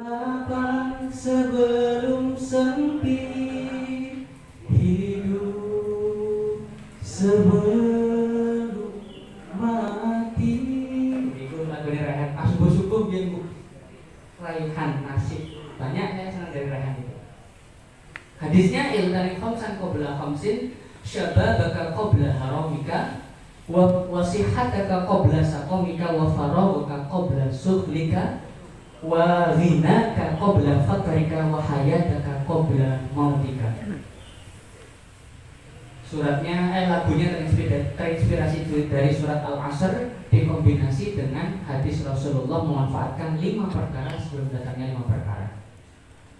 lapang sebelum sempit, hidup sebelum mati. Itu lagu dari Raihan. Subuh-subuh biar Bu Raihan nasib. Banyak saya senang dari Raihan itu. Hadisnya iltani khamsan qabla khamsin, syababaka qabla haramika, wa sihataka qabla saqamika, wa faragaka qabla sughlika, wa ghinaka qabla fakrika, wa hayataka qabla mautika. Suratnya lagunya terinspirasi dari surat Al-Asr, dikombinasi dengan hadis Rasulullah memanfaatkan 5 perkara sebelum datangnya 5 perkara.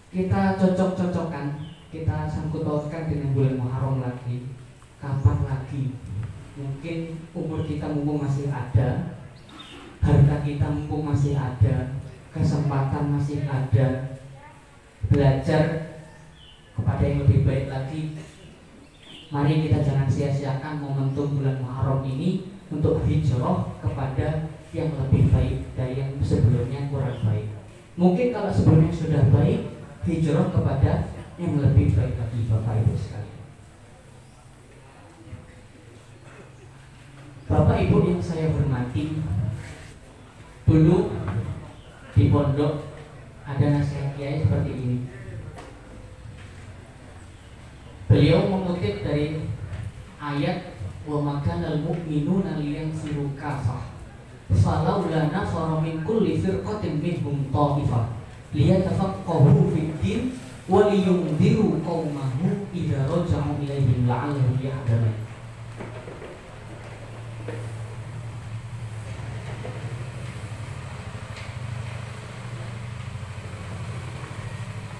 Kita cocok-cocokkan, kita sangkut pautkan dengan bulan Muharram lagi. Kapan lagi? Mungkin umur kita mumpung masih ada, harta kita mumpung masih ada, kesempatan masih ada, belajar kepada yang lebih baik lagi. Mari kita jangan sia-siakan momentum bulan Muharram ini untuk hijrah kepada yang lebih baik dari yang sebelumnya kurang baik. Mungkin kalau sebelumnya sudah baik, hijrah kepada yang lebih baik lagi, Bapak Ibu sekalian. Bapak Ibu yang saya hormati, dulu di pondok ada nasihat kiai seperti ini. Beliau mengutip dari ayat wa makanal mu'minuna liyanfiru kafah falaula nafara min kulli firqatin minhum ta'ifah liyatafaqahu fid din wa liyundiru qaumahu idza raja'u ilaihim la'allahum yahdharun.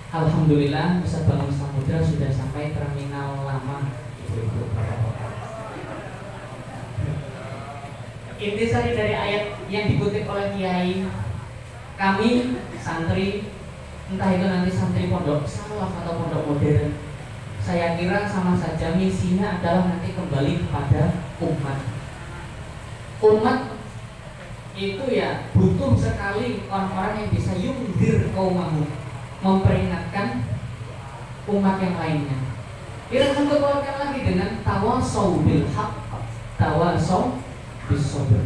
Alhamdulillah Pusat Bangun Samudra sudah sampai terminal lama. Intisari dari ayat yang dikutip oleh kiai, kami santri, entah itu nanti santri pondok salaf atau pondok modern, saya kira sama saja misinya adalah nanti kembali kepada umat. Umat itu ya butuh sekali orang-orang yang bisa yungdir qaumahu, memperingatkan umat yang lainnya. Kita sangkut pautkan lagi dengan tawasau bil haq, tawasau bis sabr.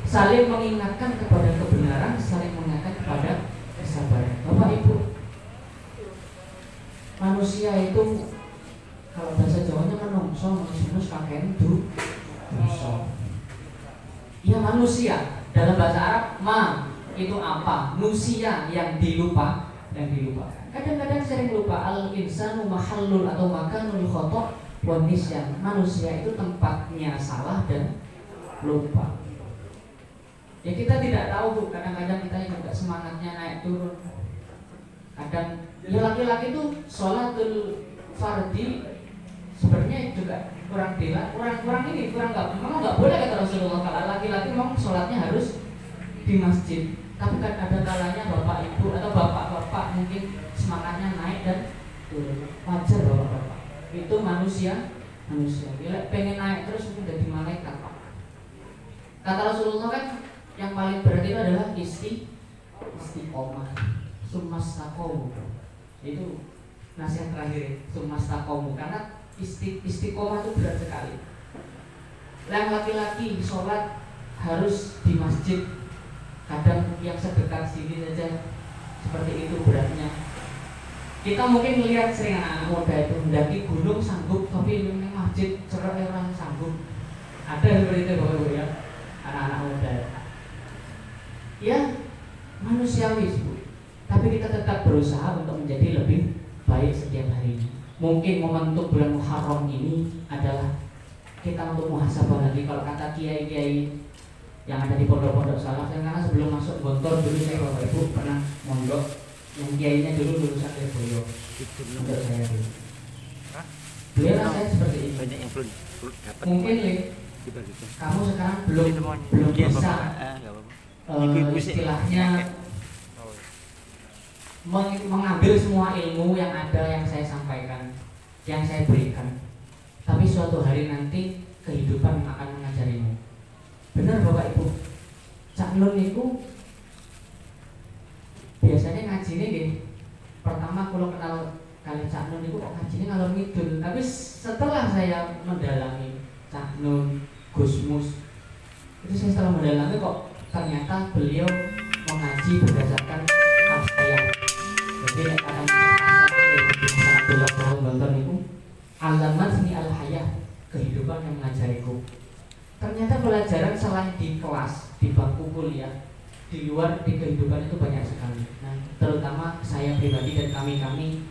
Saling mengingatkan kepada kebenaran, saling mengingatkan kepada kesabaran. Bapak Ibu, manusia itu kalau bahasa Jawanya menungso, manusia kakek itu dosa. Ya manusia, dalam bahasa Arab ma itu apa? Nusia yang dilupa, yang dilupakan. Kadang-kadang sering lupa. Al-insanu mahallul atau makanul khata' wa nisyan. Manusia itu tempatnya salah dan lupa. Ya kita tidak tahu Bu, kadang-kadang kita juga semangatnya naik turun. Kadang ya laki-laki itu sholatul fardi sebenarnya juga kurang memang nggak boleh kata Rasulullah. Kalau laki-laki memang sholatnya harus di masjid. Tapi kan ada kalanya bapak ibu atau bapak-bapak mungkin semangatnya naik dan turun. Wajar bapak-bapak. Itu manusia. Bila pengen naik terus mungkin jadi malaikat. Kata Rasulullah kan yang paling berat itu adalah istiqomah. Sumastaqomu. Itu nasihat terakhir. Sumastaqomu. Karena istiqomah itu berat sekali. Yang laki-laki sholat harus di masjid. Kadang yang sedekat sini saja seperti itu beratnya. Kita mungkin melihat sering anak-anak muda itu mendaki gunung sanggup, tapi ini masjid cerai orang sanggup. Ada seperti itu Bapak Ibu ya, anak-anak muda. Ya manusiawi Bu, tapi kita tetap berusaha untuk menjadi lebih baik setiap harinya. Mungkin momentum bulan Muharram ini adalah kita untuk muhasabah lagi. Kalau kata kiai-kiai yang ada di pondok-pondok salaf, karena sebelum masuk Gontor dulu saya Bapak Ibu pernah mondok yang kiainya dulu lulusan Lirboyo untuk saya dulu. Beliau nasihat seperti ini. Banyak yang belum dapat. Mungkin kamu sekarang belum bisa istilahnya mengambil semua ilmu yang ada yang saya sampaikan, yang saya berikan. Tapi suatu hari nanti kehidupan akan mengajarimu. Benar Bapak Ibu, Cak Nun itu biasanya ngaji ngajine nggih. Pertama kula kenal kali Cak Nun niku kok ngajine ngalor ngidul, tapi setelah saya mendalami Cak Nun, Gusmus, itu saya setelah mendalami kok ternyata beliau mengaji berdasarkan al-hayat. Jadi akan sangat nonton itu alamat seni al-hayat, kehidupan yang mengajariku. Ternyata pelajaran selain di kelas, di bangku kuliah, di luar di kehidupan itu banyak sekali. Nah, terutama saya pribadi dan kami-kami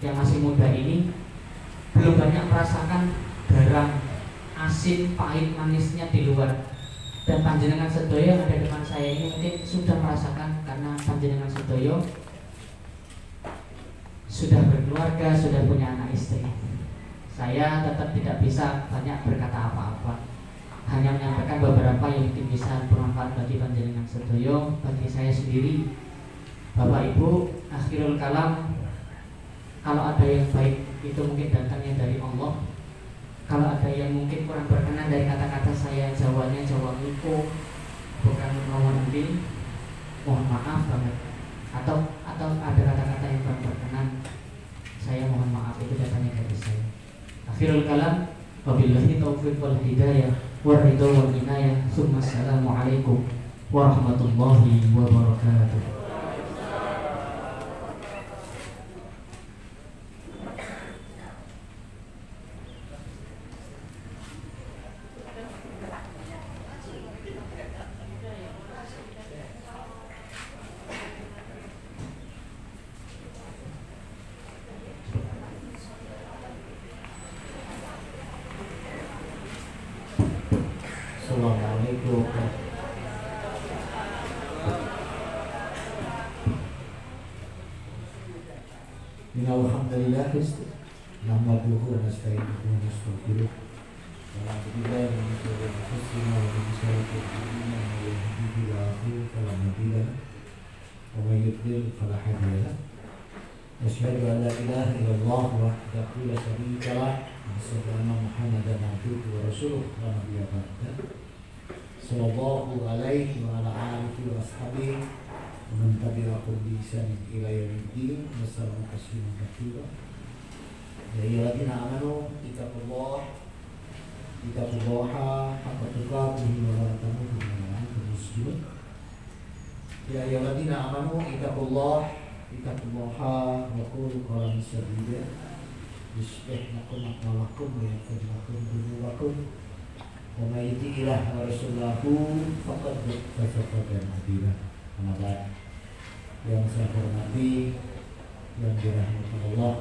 yang masih muda ini belum banyak merasakan garam, asin, pahit, manisnya di luar. Dan panjenengan sedoyo yang ada depan saya ini mungkin sudah merasakan, karena panjenengan sedoyo sudah berkeluarga, sudah punya anak istri. Saya tetap tidak bisa banyak berkata apa-apa, hanya menyampaikan beberapa yang mungkin bisa bermanfaat bagi panjenengan sedoyo, bagi saya sendiri. Bapak Ibu, akhirul kalam, kalau ada yang baik itu mungkin datangnya dari Allah. Kalau ada yang mungkin kurang berkenan dari kata-kata saya, Jawanya Jawa Miko, bukan ngomong mungkin, mohon maaf banget. Atau ada kata-kata yang kurang berkenan, saya mohon maaf, itu datangnya dari saya. Akhirul kalam, wabillahi taufiq wal hidayah, waridho wal inayah, summa assalamualaikum warahmatullahi wabarakatuh. Assalamualaikum. Alhamdulillah, nahmaduhu wa nasta'inuhu wa nastaghfiruh. Wa na'udzu billahi min shururi anfusina wa min sayyiati a'malina. Man yahdihillahu fala mudilla lahu wa man yudlil fala hadiya lahu. Asyhadu an la ilaha illallah wahdahu la syarika lahu wa asyhadu anna Muhammadan abduhu wa rasuluh la nabiyya ba'dahu. Sallallahu alaihi wa ala alihi wa ashabihi wa man tabi'ahum bi ihsanin ila yaumiddin. Wassalamu tasliman katsira. Ya ayyuhalladzina amanu ittaqullaha haqqa tuqatih wa la tamutunna illa wa antum muslimun. Ya ayyuhalladzina amanu ittaqullaha wa qulu qawlan sadida yuslih lakum a'malakum wa yaghfir lakum dhunubakum. Wa may yuti'illah wa rasulahu faqad faza fawzan 'azima. Amin. Yang saya hormati, yang dirahmati Allah,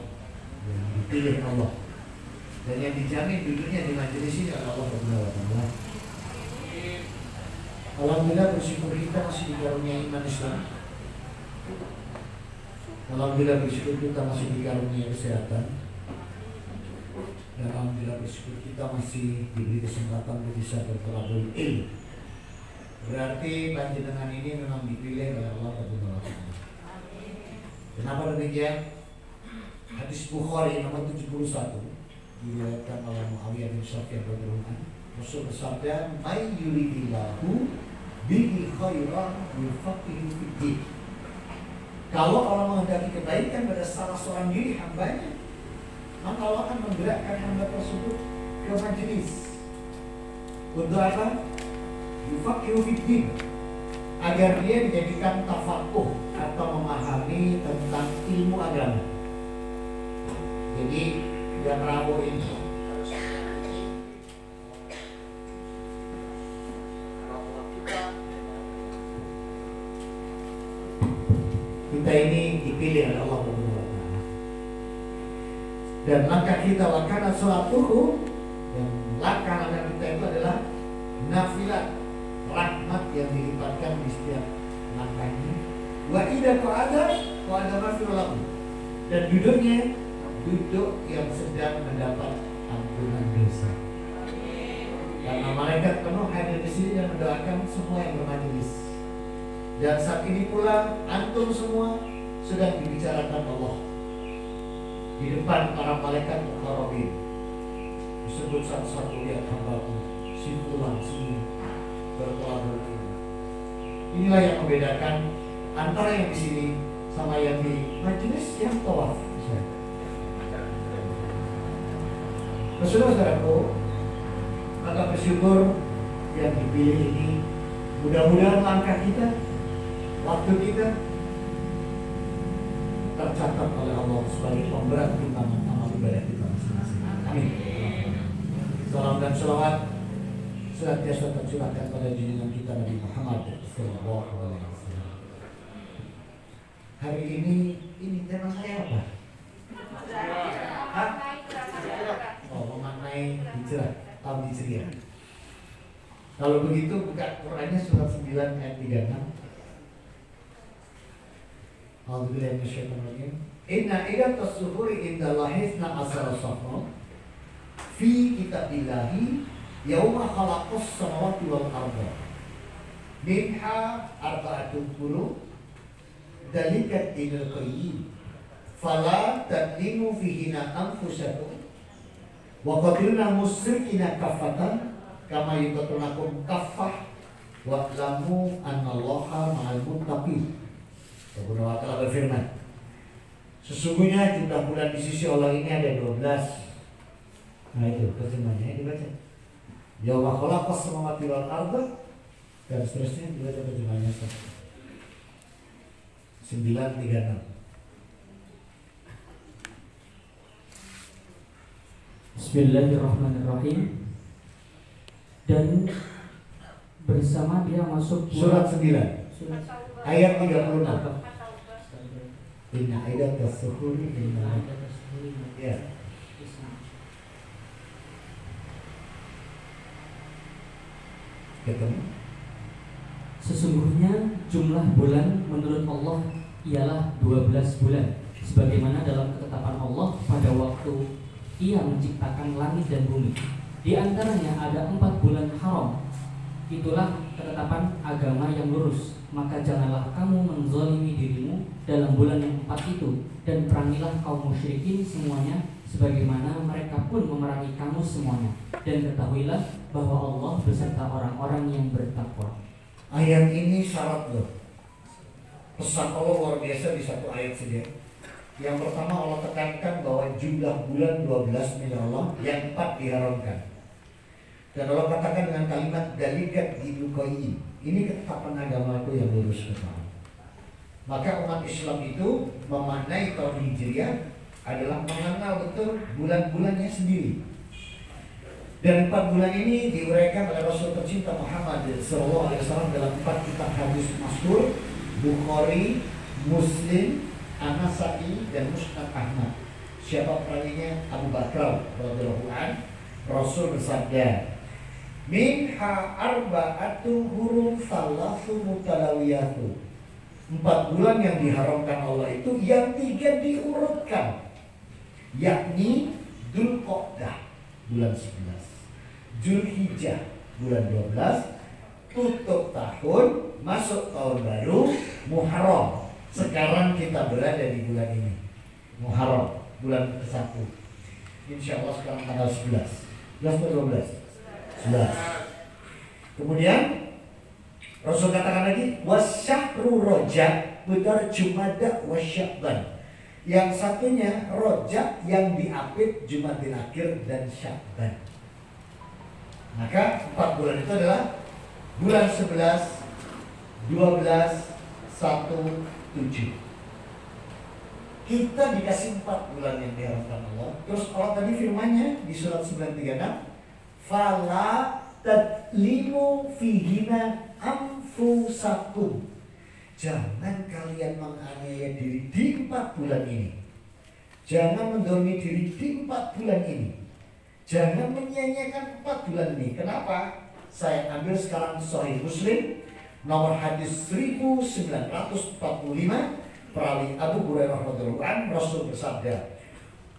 yang dipilih Allah, dan yang dijamin duduknya di majelis ini oleh Allah Subhanahu wa taala. Alhamdulillah, bersyukur kita masih dikaruniai iman Islam. Alhamdulillah, bersyukur kita masih dikaruniai kesehatan. Dan alhamdulillah, bersyukur kita masih diberi kesempatan untuk bisa bertolabul ilmu. Berarti panjenengan ini memang dipilih oleh Allah Subhanahu wa taala. Kenapa demikian? Hadis Bukhari nomor 71 diriwayatkan oleh Muawiyah bin Sufyan radhiyallahu anhu. Rasul bersabda, "May yuridillahu bihi khairan yufaqihu fid din." Kalau Allah menghendaki kebaikan pada salah seorang diri hambanya, maka Allah akan menggerakkan hamba tersebut ke majelis. Untuk apa? Yufaqihu fid din, agar dia dijadikan tafakuh atau memahami tentang ilmu agama. Jadi yang Rabu ini kita ini dipilih oleh Allah Subhanahu wa taala. Dan langkah kita lakana salatuhu, dan langkah kita itu adalah nafilat, rahmat yang dilipatkan di setiap langkahnya. Wa idza qa'ada mafirulahu, dan duduknya duduk yang sedang mendapat ampunan dosa. Karena malaikat penuh hadir di sini dan mendoakan semua yang bermajelis. Dan saat ini pula antum semua sedang dibicarakan Allah di depan para malaikat muqarrabin. Disebut satu-satu, lihat hambaku si fulan sini bertolak. Inilah yang membedakan antara yang di sini sama yang di majelis yang tawaf. Saudara-saudaraku, maka bersyukur yang dipilih ini, mudah-mudahan langkah kita, waktu kita tercatat oleh Allah sebagai pemberat timbangan amal ibadah kita masing-masing. Amin. Salam dan selawat senantiasa tercurahkan pada junjungan kita Nabi Muhammad SAW. Hari ini tema saya apa? Hah? Oh, memaknai hijrah tahun Hijriah. Kalau begitu buka Qurannya surat 9 ayat 36. Alhamdulillah minasyaitonir. Inna iddatas syuhuri indallahi 12 syahran fi kitabillahi yauma khalaqas samawati wal arda minha arba'atun hurum dalikat dinul qayyim fala tadlimu fihina anfusakum wa qatilna musyrikina kaffatan kama yutatunakum kaffah wa lamu anallaha ma'al muttaqin. Allah wa ta'ala berfirman, sesungguhnya jumlah bulan di sisi Allah ini ada 12. Nah itu terjemahnya dibaca. Yauma khalaqas samawati wal arda dan seterusnya dibaca terjemahnya 936. Bismillahirrahmanirrahim. Dan bersama dia masuk surat 9 ayat 36. Inna iddatas syuhuri ya. Ketemu. Sesungguhnya jumlah bulan menurut Allah ialah 12 bulan, sebagaimana dalam ketetapan Allah pada waktu Ia menciptakan langit dan bumi. Di antaranya ada 4 bulan haram. Itulah ketetapan agama yang lurus. Maka janganlah kamu menzalimi dirimu dalam bulan yang 4 itu, dan perangilah kaum musyrikin semuanya, sebagaimana mereka pun memerangi kamu semuanya. Dan ketahuilah bahwa Allah beserta orang-orang yang bertakwa. Ayat ini syarat loh. Pesan Allah luar biasa di satu ayat saja. Yang pertama Allah tekankan bahwa jumlah bulan 12 milik Allah, yang 4 diharamkan. Dan Allah katakan dengan kalimat dalikat dilukai. Ini ketetapan agama itu yang lurus kepala. Maka umat Islam itu memaknai tahun Hijriah adalah mengenal betul bulan-bulannya sendiri. Dan 4 bulan ini diuraikan oleh Rasul tercinta Muhammad SAW dalam 4 kitab hadis masyhur, Bukhari, Muslim, An-Nasa'i, dan Musnad Ahmad. Siapa perawinya? Abu Bakar radhiyallahu an. Rasul bersabda, minha arba'atu hurum salasu mutalawiyatu. 4 bulan yang diharamkan Allah itu yang 3 diurutkan, yakni Dzulqa'dah bulan 11, Dzulhijjah bulan 12, tutup tahun, masuk tahun baru, Muharram. Sekarang kita berada di bulan ini, Muharram, bulan ke-1. Insya Allah sekarang tanggal 11 atau 12? 11. Kemudian Rasul katakan lagi wasyahru Rajab betar Jumada wasya'ban. Yang satunya Rajab yang diapit Jumadil Akhir dan Sya'ban. Maka 4 bulan itu adalah bulan 11, 12, 1, 7. Kita dikasih 4 bulan yang diharapkan Allah. Terus Allah tadi firman-Nya di surat 936, fala tadlimu fihina anfusakum. Jangan kalian menganiaya diri di 4 bulan ini. Jangan mendolimi diri di 4 bulan ini. Jangan menyia-nyiakan 4 bulan ini. Kenapa? Saya ambil sekarang Sahih Muslim nomor hadis 1945, perawi Abu Hurairah radhiyallahu anhu. Rasul bersabda,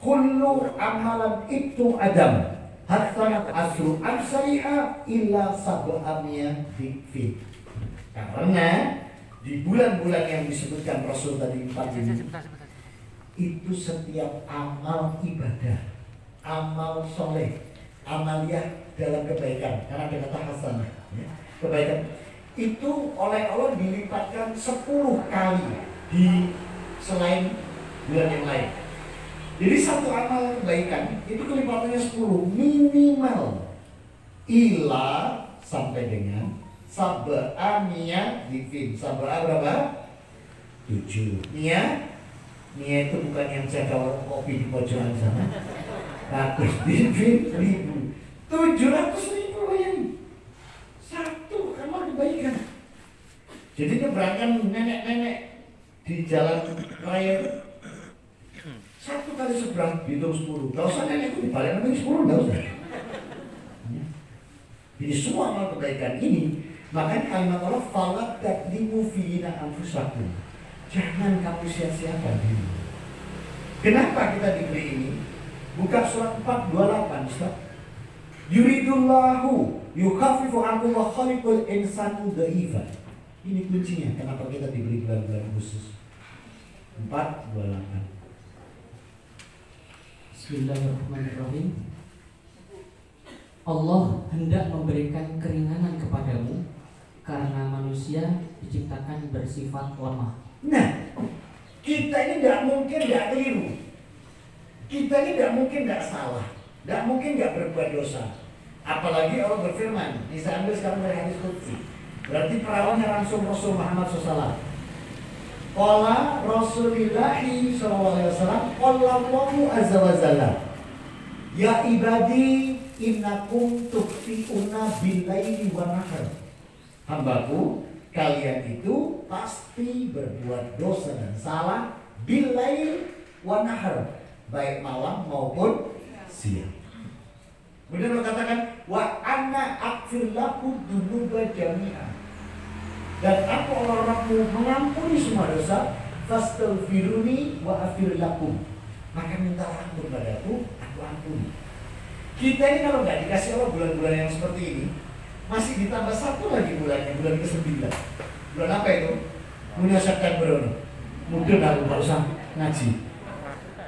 kullu amalan ibtu Adam hatta asru amsaliha illa sab'amiyah fi. Karena di bulan-bulan yang disebutkan Rasul tadi 4 ini, itu setiap amal ibadah, amal soleh, amaliyah dalam kebaikan, karena ada kata hasanah, ya, kebaikan itu oleh Allah dilipatkan 10 kali di selain bulan yang lain. Jadi satu amal kebaikan itu kelipatannya 10 minimal. Ila sampai dengan sab'a niat difin. Sab'a berapa? 7. Niat itu bukan yang jaga warung kopi di pojokan sana. Ratus difin 1000. 700.000 yang satu amal kebaikan. Jadi nyebrangkan nenek-nenek di jalan raya, satu kali seberang dihitung 10. Gak usah nenekku dibalik nanti 10, gak usah. Jadi semua amal kebaikan ini, makanya kalimat Allah falat takdimu fina anfusakum. Jangan kamu sia-siakan diri. Kenapa kita diberi ini? Buka surat 4:28, Ustaz. Yuridullahu yukhafifu ankum wa khaliqul insanu dha'ifa. Ini kuncinya kenapa kita diberi bulan-bulan khusus. 4:28. Bismillahirrahmanirrahim. Allah hendak memberikan keringanan kepadamu karena manusia diciptakan bersifat lemah. Nah, kita ini tidak mungkin tidak keliru. Kita ini tidak mungkin tidak salah. Tidak mungkin tidak berbuat dosa. Apalagi Allah berfirman. Ini saya ambil sekarang dari hadis qudsi. Berarti perawannya langsung Rasul Muhammad SAW. Qala Rasulillahi SAW, Qala Allahu azza wa jalla, ya ibadi innakum tukfi'una billaili wa nahar. Hambaku, kalian itu pasti berbuat dosa dan salah billail wa nahar, baik malam maupun siang. Kemudian Allah katakan wa anna aghfir lakum dzunuba jami'an. Dan aku Allah-Rabbmu mengampuni semua dosa, fastaghfiruni wa aghfir lakum. Maka mintalah ampun padaku, aku ampuni. Kita ini kalau nggak dikasih Allah bulan-bulan yang seperti ini, masih ditambah satu lagi bulannya, bulan ke-9. Bulan apa itu? Punya September. Mungkin aku nggak usah ngaji.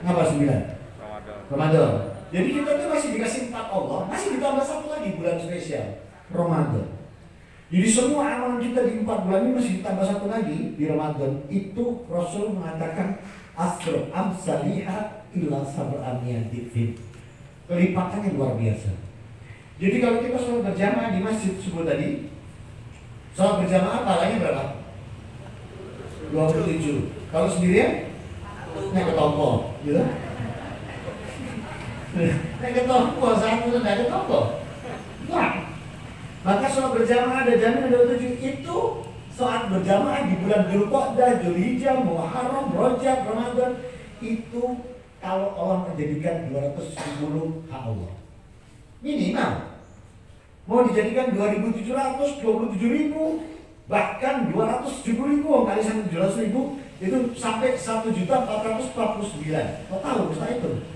Ngapa 9? Ramadan. Jadi kita tuh masih dikasih 4 Allah, masih ditambah satu lagi bulan spesial, Ramadan. Jadi semua amalan kita di 4 bulan ini masih ditambah satu lagi di Ramadan. Itu Rasul mengatakan asr amsaliha ila sab'amiyat difin. Kelipatannya luar biasa. Jadi kalau kita sholat berjamaah di masjid subuh tadi, sholat berjamaah pahalanya berapa? 27. Kalau sendirian, naik ke toko, gitu. Naik ke toko, satu dan naik ke toko. Wah. Maka sholat berjamaah ada jaminan 27 itu saat berjamaah di bulan Dzulqa'dah, Dzulhijjah, Muharram, Rajab, Ramadan itu kalau Allah menjadikan 270 hak Allah minimal, mau dijadikan 2.727.000 bahkan 270.000 kali 1.700.000 itu sampai 1.449. Kau tahu Ustaz itu?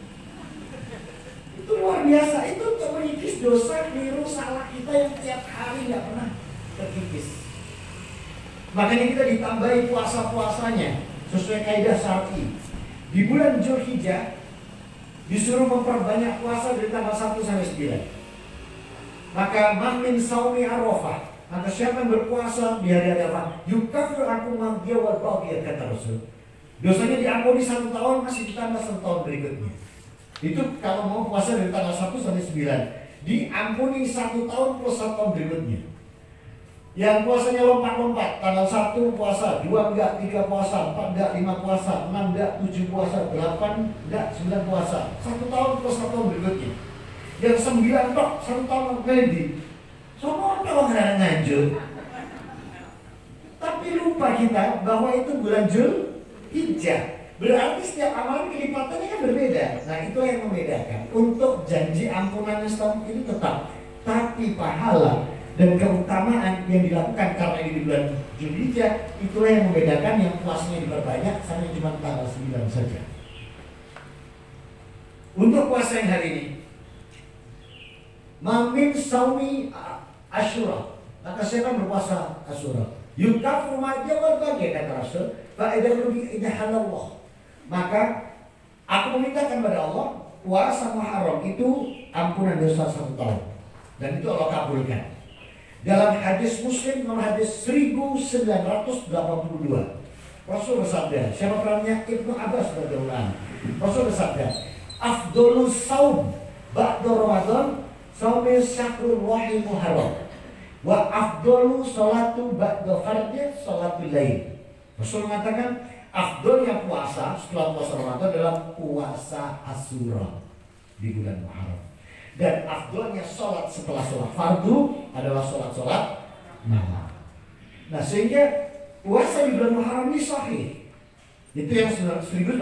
Itu luar biasa, itu untuk mengikis dosa, keliru, salah kita yang tiap hari nggak pernah terkikis. Makanya kita ditambahi puasa-puasanya sesuai kaidah syar'i. Di bulan Dzulhijjah disuruh memperbanyak puasa dari tanggal 1 sampai 9. Maka mamin saumi arafah, maka siapa yang berpuasa di hari Arafah, yukafir aku mangdia wal baqiyah, kata Rasul. Dosanya diampuni 1 tahun, masih ditambah 1 tahun berikutnya. Itu kalau mau puasa dari tanggal 1 sampai 9, diampuni 1 tahun plus 1 tahun berikutnya. Yang puasanya lompat-lompat, tanggal 1 puasa, 2 enggak, 3 puasa, 4 enggak, 5 puasa, 6 enggak, 7 puasa, 8 enggak, 9 puasa, 1 tahun plus 1 tahun berikutnya. Yang 9 tok, 1 tahun ready. Semua orang nggak nganjur. Tapi lupa kita bahwa itu bulan Dzulhijjah. Berarti setiap amalan kelipatannya kan berbeda. Nah itu yang membedakan. Untuk janji ampunan setahun ini tetap, tapi pahala dan keutamaan yang dilakukan karena ini di bulan Dzulhijjah, itulah yang membedakan yang puasanya diperbanyak sampai cuma tanggal 9 saja. Untuk puasa yang hari ini, mamin saumi Asyura, maka siapa berpuasa Asyura, yukafu madya wal baqiyah, kata Rasul, fa idza rubi'a halallah. Maka aku memintakan kepada Allah puasa Muharram itu ampunan dosa 1 tahun, dan itu Allah kabulkan. Dalam hadis Muslim nomor hadis 1982, Rasul bersabda, siapa perannya Ibnu Abbas radhiyallahu anhu. Rasul bersabda, afdolus saum ba'da Ramadan saumil syahrul wahil muharram wa afdolu salatu ba'da fardhi salatul lail. Rasul mengatakan afdolnya puasa setelah puasa Ramadan adalah puasa Asyura di bulan Muharram. Dan afdolnya sholat setelah sholat fardu adalah sholat malam. Nah sehingga puasa di bulan Muharram ini sahih. Itu yang 1982.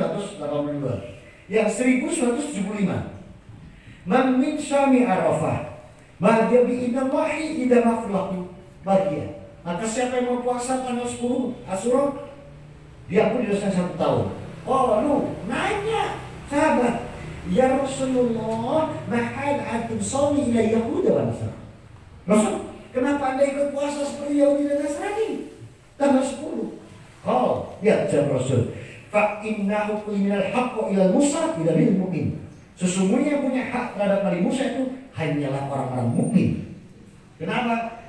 Yang 1975. Man min syami arafah ma'adya bi'inallahi idha maflahu bahagia. Maka siapa yang mau puasa tanggal 10 Asyura, dia pun didosanya 1 tahun. Oh lu nanya sahabat, ya Rasulullah, mahal antum sawmi ila Yahuda wa Nasrani. Rasul, kenapa anda ikut puasa seperti Yahudi dan Nasrani tanggal 10? Oh, ya jawab Rasul, fa innahu minal haqqo ila Musa ila lil mu'min. Sesungguhnya yang punya hak terhadap Nabi Musa itu hanyalah orang-orang mukmin. Kenapa?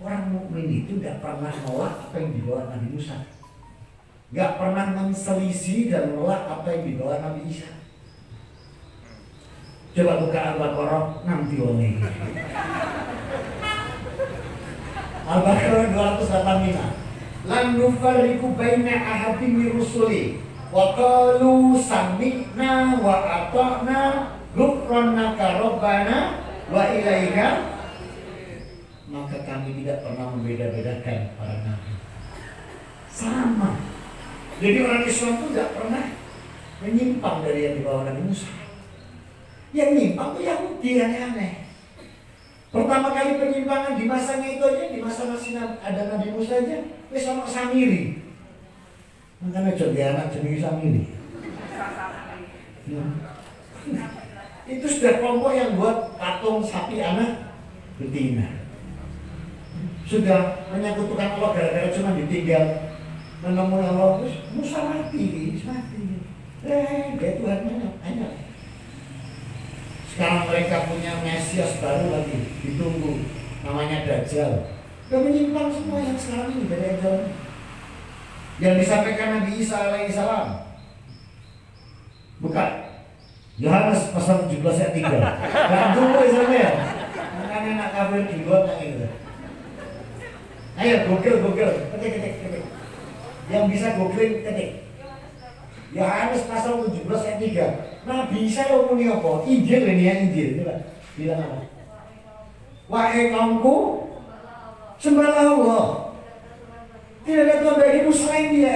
Orang mukmin itu tidak pernah nolak apa yang dibawa Nabi Musa, nggak pernah menselisih dan menolak apa yang dibawa Nabi Isa. Coba buka Al-Baqarah 61. Al-Baqarah 285. Lan nufarriqu baina ahadin min rusuli wa qalu sami'na wa ata'na ghufranaka rabbana wa ilaika. Maka kami tidak pernah membeda-bedakan para nabi. Sama. Jadi orang Islam itu tidak pernah menyimpang dari yang dibawa Nabi Musa. Yang nyimpang itu Yahudi aneh-aneh. Pertama kali penyimpangan di masanya itu aja, di masa masih ada Nabi Musa aja, wis sama Samiri. Makanya jadi anak jenis Samiri. Itu sudah kelompok yang buat patung sapi anak betina. Sudah menyekutukan Allah gara-gara cuma ditinggal menemui Allah, terus Musa mati. Dia Tuhannya hanya. Sekarang mereka punya Mesias baru lagi ditunggu, namanya Dajjal. Udah menyimpang semua yang sekarang ini dari Dajjal. Yang disampaikan Nabi Isa alaihissalam. Bukan. Yohanes pasal 17 ayat 3. Gak tunggu ya. Makanya nak kafir di luar tak gitu. Ayo Google, ketik. Yang bisa googling ketik. Yohanes pasal 17 ayat 3. Nabi Isa ngomong apa? Injil ini ya, Injil. Coba bilang apa? Wahai kaumku, sembahlah Allah. Tidak ada Tuhan bagimu selain Dia.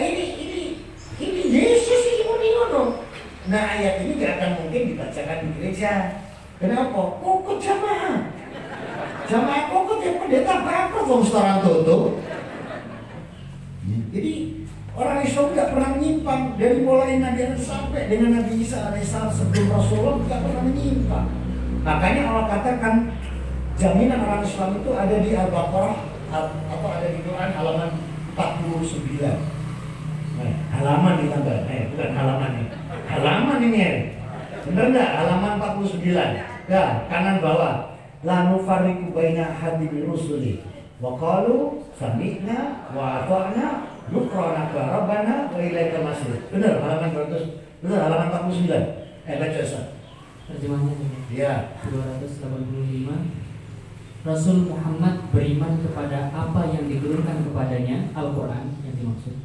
Ini Yesus ini ngono. Nah ayat ini tidak akan mungkin dibacakan di gereja. Kenapa? Kokot jamaah. Jamaah kokot ya pendeta apa dong sekarang tutup. Jadi orang Islam tidak pernah menyimpang dari mulai Nabi Adam sampai dengan Nabi Isa alaihissalam sebelum Rasulullah tidak pernah menyimpang. Makanya Allah katakan jaminan orang Islam itu ada di Al-Baqarah atau ada di Quran halaman 49. Nah, halaman ditambah, bukan halaman ini. Halaman ini ya. Bener enggak? Halaman 49. Nah, kanan bawah. La nufarriqu baina ahadin min rusuli wa qalu sami'na wa ata'na ghufranaka rabbana wa ilaikal masir. Benar halaman 200. Benar halaman 49. Baca Ustaz. Terjemahannya ini. Ya. 285. Rasul Muhammad beriman kepada apa yang diturunkan kepadanya, Al-Quran yang dimaksud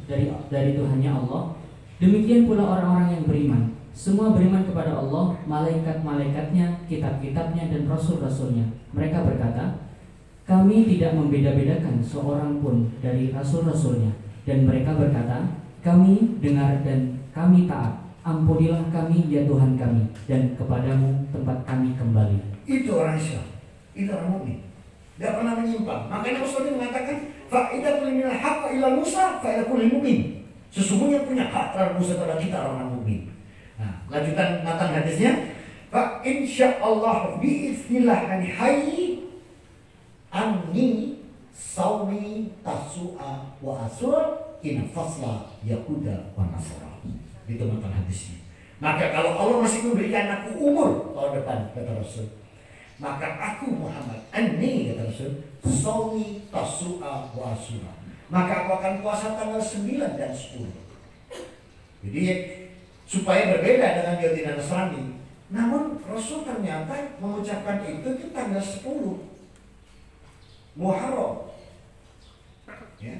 dari Tuhannya Allah. Demikian pula orang-orang yang beriman. Semua beriman kepada Allah, malaikat-malaikatnya, kitab-kitabnya, dan rasul-rasulnya. Mereka berkata, kami tidak membeda-bedakan seorang pun dari rasul-rasulnya. Dan mereka berkata, kami dengar dan kami taat. Ampunilah kami ya Tuhan kami, dan kepadamu tempat kami kembali. Itu orang Islam, itu orang mukmin. Tidak pernah menyimpang. Makanya Rasulullah mengatakan, fa'idah minal haqqa ila Musa fa'idah kulli mu'min. Sesungguhnya punya hak terhadap Musa terhadap kita orang mukmin. Nah, lanjutan matan hadisnya, fa insyaallah biiznillah an hayy anni saumi tasu'a wa asura in fasla yahuda wa nasara. Itu matan hadisnya. Maka kalau Allah masih memberikan aku umur tahun depan, kata Rasul, maka aku Muhammad anni, kata Rasul, saumi tasu'a wa asura. Maka aku akan puasa tanggal 9 dan 10. Jadi supaya berbeda dengan Yahudi dan Nasrani. Namun Rasul ternyata mengucapkan itu tanggal 10 Muharram. Ya.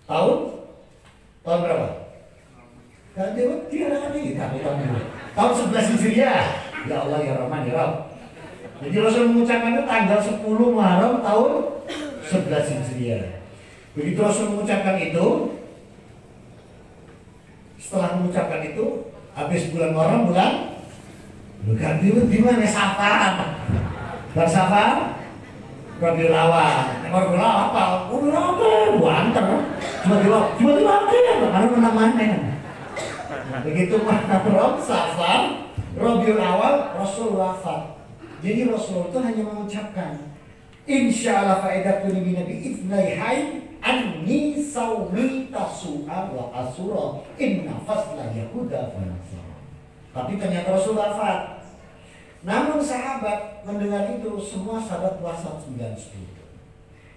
Tahun berapa? Tahun 11 Hijriah. Ya Allah ya Rahman ya Rabb. Jadi Rasul mengucapkan itu tanggal 10 Muharram tahun 11 Hijriah. Begitu Rasul mengucapkan itu, setelah mengucapkan itu, habis bulan Muharram bulan di mana Safar? Bulan Safar, Rabiul Awal. Rabiul Awal apa? Rabiul Awal, buanter. Cuma diwakil, karena namanya. Begitu Muharram, Safar, Rabiul Awal, Rasul wafat. Jadi Rasul itu hanya mengucapkan, Insyaallah faedah kulli nabi idnai hai anni sawmi tasu'a wa asura inna fasla yahuda wa nasara. Tapi ternyata Rasul wafat. Namun sahabat mendengar itu, semua sahabat puasa 9-10.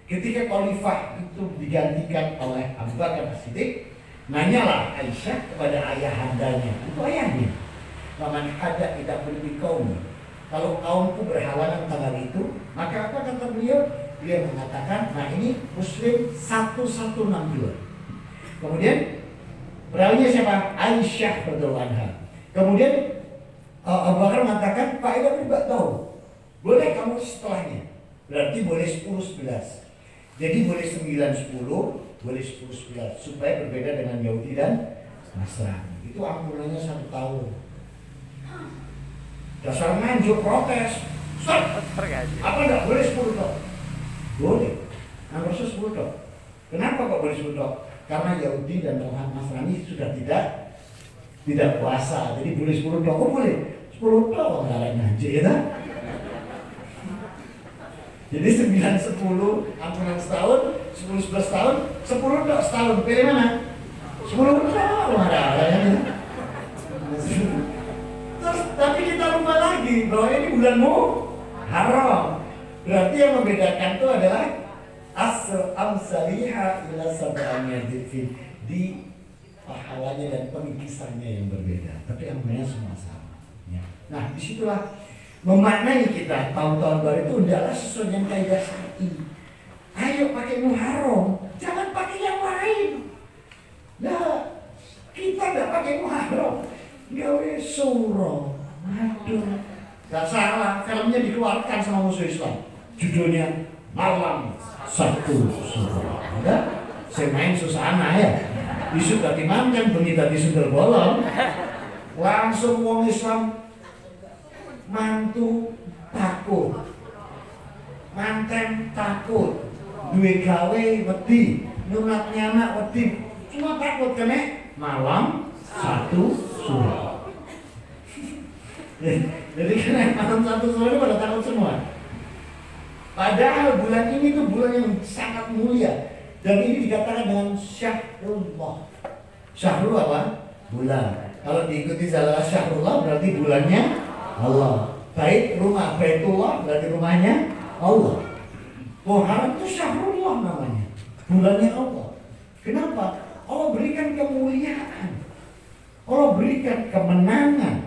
Ketika khalifah itu digantikan oleh Abu Bakar As-Siddiq, nanyalah Aisyah kepada ayahandanya, itu ayahnya. Waman hada ida kulli qaumi. Kalau kaumku berhalangan tanggal itu, maka apa kata beliau? Beliau mengatakan, nah ini Muslim 1162. Kemudian perawinya siapa? Aisyah radhiyallahu anha. Kemudian Abu Bakar mengatakan, Pak Ida tidak tahu. Boleh kamu setelahnya. Berarti boleh 10-11. Jadi boleh 9-10, boleh 10-11. Supaya berbeda dengan Yahudi dan Nasrani. Itu ampunannya 1 tahun. Dasar nganjuk protes. Stop! Apa enggak boleh 10 tahun? Boleh. Nomor 10 tahun. Kenapa kok boleh 10 tahun? Karena Yahudi dan Nasrani sudah tidak puasa. Jadi boleh 10 tahun. Oh boleh. 10 tahun nggak ngaji ya kan? Jadi 9-10 ampunan setahun, 10-11 tahun, 10 tahun setahun. Pilih mana? 10 tahun ada ya. Terus tapi kita lupa lagi bahwa ini bulan Muharram. Berarti yang membedakan itu adalah asal amsaliha ila sab'anya di pahalanya dan pengkisannya yang berbeda. Tapi ampunannya semua sama. Ya. Nah, disitulah memaknai kita tahun-tahun baru itu adalah sesuai dengan kaidah syar'i. Ayo pakai Muharram, jangan pakai yang lain. Nah, kita nggak pakai Muharram, gawe surah. Aduh, nggak salah. Filmnya dikeluarkan sama musuh Islam. Judulnya Malam Satu Surah. Ada? Saya main susana ya. Isu tadi mantan bunyi tadi sundel bolong. Langsung wong Islam mantu takut, manten takut, duwe gawe wedi, nyunatnya anak wedi, cuma takut kena malam satu surah. Jadi kena malam satu surah itu pada takut semua. Padahal bulan ini tuh bulan yang sangat mulia dan ini dikatakan dengan Syahrullah. Syahrul apa? Bulan. Kalau diikuti salah Syahrullah berarti bulannya Allah. Bait rumah Baitullah berarti rumahnya Allah. Muharram itu Syahrullah namanya, bulannya Allah. Kenapa? Allah berikan kemuliaan, Allah berikan kemenangan,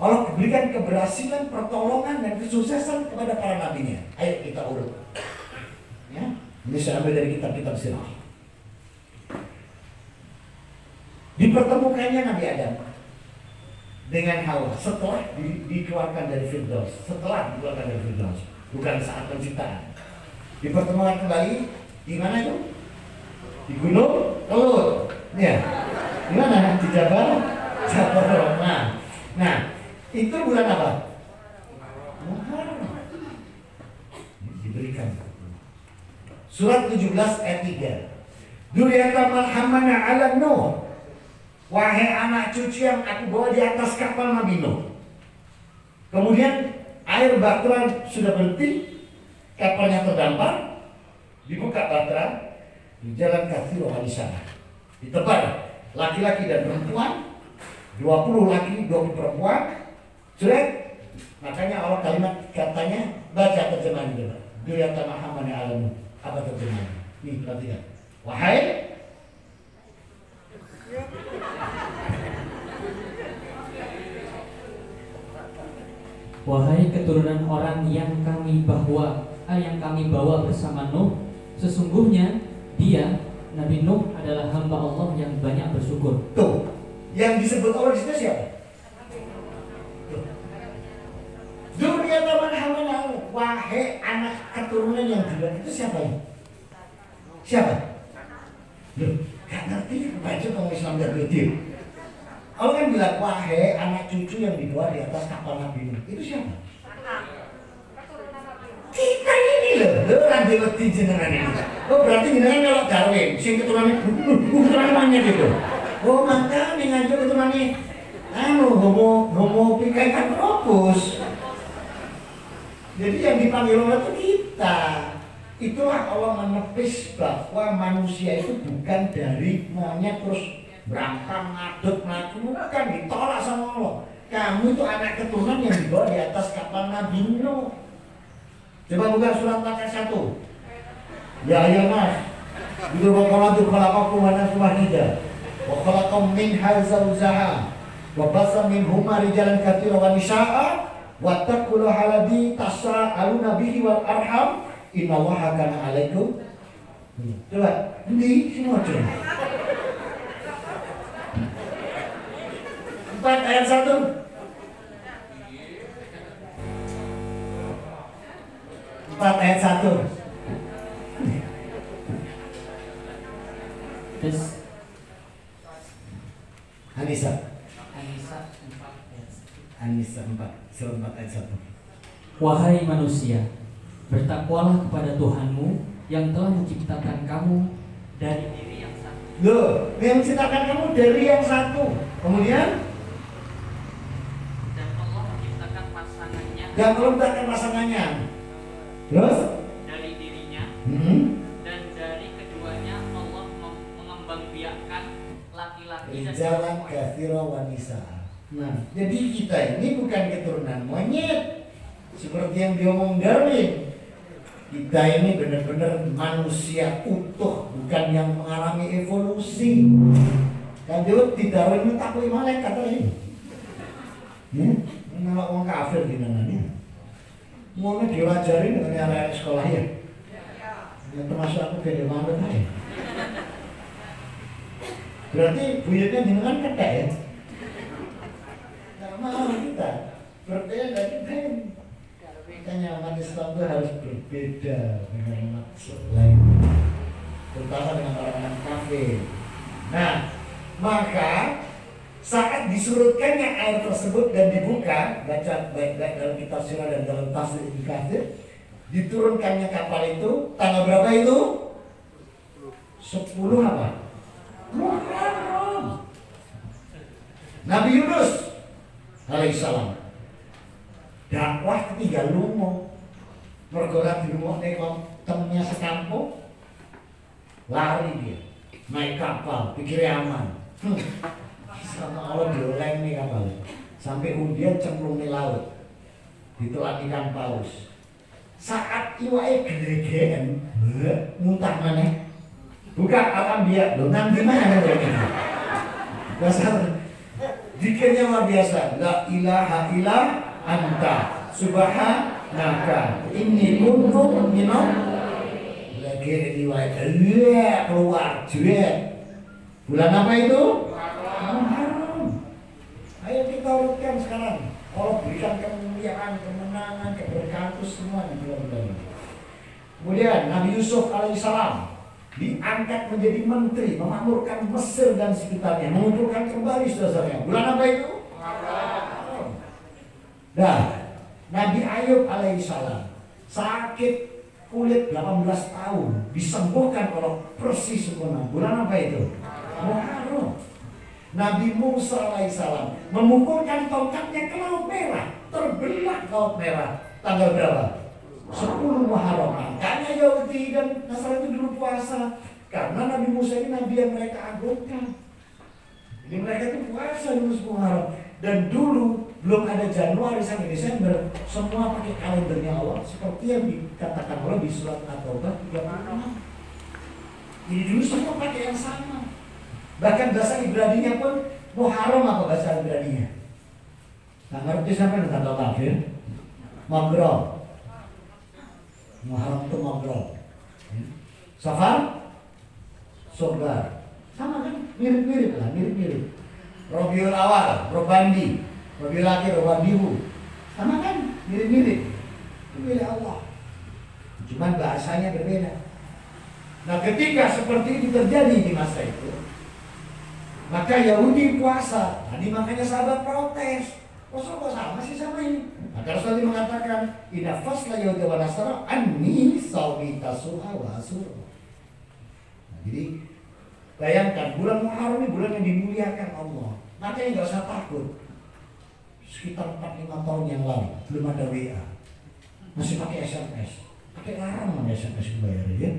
Allah berikan keberhasilan, pertolongan dan kesuksesan kepada para nabinya. Ayo kita urut. Ya, ini saya ambil dari kitab-kitab sirah. Dipertemukannya Nabi Adam dengan Hawa setelah dikeluarkan dari Firdaus, bukan saat penciptaan. Dipertemukan kembali di mana itu? Di Gunung Telur. Ya. Di mana? Di Jabal Rahmah. Nah, itu bulan apa? Muharram. Diberikan. Surat 17 ayat 3. Duriyatan malhamana ala Nuh. Wahai anak cucu yang aku bawa di atas kapal Nabi Nuh. Kemudian air bahtera sudah berhenti, kapalnya terdampar, dibuka bahtera, di jalan Kathir di sana. Ditebar laki-laki dan perempuan, 20 laki, 20 perempuan, sudah. Makanya Allah kalimat katanya baca terjemahan dulu. Duriyatan Muhammad alamu. Apa terjemahannya? Nih perhatikan. Wahai Wahai keturunan orang yang kami bawa bersama Nuh, sesungguhnya dia Nabi Nuh adalah hamba Allah yang banyak bersyukur. Tuh, yang disebut Allah di situ siapa? Dunia taman haman, wahai anak keturunan yang duluan itu siapa ya? Siapa? Loh, gak ngerti baca kamu Islam dan Bedir. Allah kan bilang wahai anak cucu yang dibawa di atas kapal Nabi Nuh. Itu siapa? Kita ini loh nanti waktu jenengan ini. Oh berarti jenengan melok Darwin, sing keturunannya keturunannya gitu. Oh maka nih ngajar keturunannya homo picanthropus. Jadi yang dipanggil Allah itu kita. Itulah Allah menepis bahwa manusia itu bukan dari monyet terus berangkang ngadut bukan, ditolak sama Allah. Kamu itu anak keturunan yang dibawa di atas kapal Nabi Nuh. Coba buka surat Al-Baqarah 1. Ya mas, itu waqalatu khalaqakum wa nafsun wahidah wa khalaqam minha zawjaha wa basa minhuma rijalan katsiran wa nisaa'a wattaqul haladzi tasaaluna bihi wal arham innallaha kana 'alaikum. Coba di semua coba. 4 ayat 1. 4 ayat 1. Terus Anisa 4 ayat 1. Wahai manusia, bertakwalah kepada Tuhanmu yang telah menciptakan kamu dari diri yang satu. Loh, yang menciptakan kamu dari yang satu. Kemudian dan Allah menciptakan pasangannya. Terus dari dirinya dan dari keduanya Allah mengembangbiakkan laki-laki dan rijalan katsiran wa nisaa. Nah, jadi kita ini bukan keturunan monyet seperti yang diomong Darwin. Kita ini benar-benar manusia utuh, bukan yang mengalami evolusi. Kan Dewa di Darwin itu takut malaikat katanya. Menolak orang kafir di namanya. Mau diwajari dengan area sekolah ya. Yang termasuk aku gede banget aja. Berarti buyutnya jenengan ketek ya. Nggak mau kita berbeda dari kita. Makanya umat Islam itu harus berbeda dengan umat lain, terutama dengan orang-orang kafir. Nah, maka saat disurutkannya air tersebut dan dibuka, baca baik-baik dalam kitab sirah dan dalam tafsir Ibnu Katsir, diturunkannya kapal itu tanggal berapa itu? 10 apa? Muharram. Nabi Yunus alaihissalam dakwah ketiga lumo, mergolat di rumah temennya sekampung, lari dia naik kapal, pikirnya aman. Sama Allah dioleng nih kapal, sampai undian cemplung di laut, ditelan ikan paus. Saat iwae gede-gedean, muntah mana? Buka alam dia, lo nanti mana lagi? Dasar zikirnya luar biasa. La ilaha illa anta subhanaka inni kuntu minal lagi riwayat keluar jerit. Bulan apa itu? Muharram. Ayo kita urutkan sekarang. Allah berikan kemuliaan, kemenangan, keberkahan itu semua di bulan-bulan ini. Kemudian Nabi Yusuf alaihissalam diangkat menjadi menteri, memakmurkan Mesir dan sekitarnya, mengumpulkan kembali saudara-saudaranya. Bulan apa itu? Muharram. Dan Nabi Ayub alaihissalam sakit kulit 18 tahun, disembuhkan oleh persis sempurna. Bulan apa itu? Muharram. Nabi Musa alaihissalam memukulkan tongkatnya ke Laut Merah, terbelah Laut Merah. Tanggal berapa? 10 Muharram. Makanya Yahudi dan Nasrani itu dulu puasa, karena Nabi Musa ini nabi yang mereka agungkan. Jadi mereka itu puasa dulu 10 Muharram. Dan dulu belum ada Januari sampai Desember, semua pakai kalendernya Allah seperti yang dikatakan Allah di surat At-Taubah 36. Jadi dulu semua pakai yang sama. Bahkan bahasa Ibraninya pun Muharram, apa bahasa Ibraninya? Nggak ngerti sampai kata kafir. Maghrib. Muharram itu maghrib. Safar, surga. Sama kan? Mirip-mirip lah, mirip-mirip. Rabiul awal, Robandi, Rabiul akhir, Robandihu. Sama kan? Mirip-mirip. Itu milik Allah. Cuman bahasanya berbeda. Nah, ketika seperti itu terjadi di masa itu, maka Yahudi puasa. Tadi makanya sahabat protes. Kok sama sih sama ini? Maka Rasulullah mengatakan, "Idza fasla Yahudi wa Nasara anni saumi tasu'a wa asura." Nah, jadi bayangkan bulan Muharram ini bulan yang dimuliakan Allah. Makanya nggak usah takut. Sekitar 4-5 tahun yang lalu belum ada WA, masih pakai SMS. Pakai larang mana SMS bayar ya?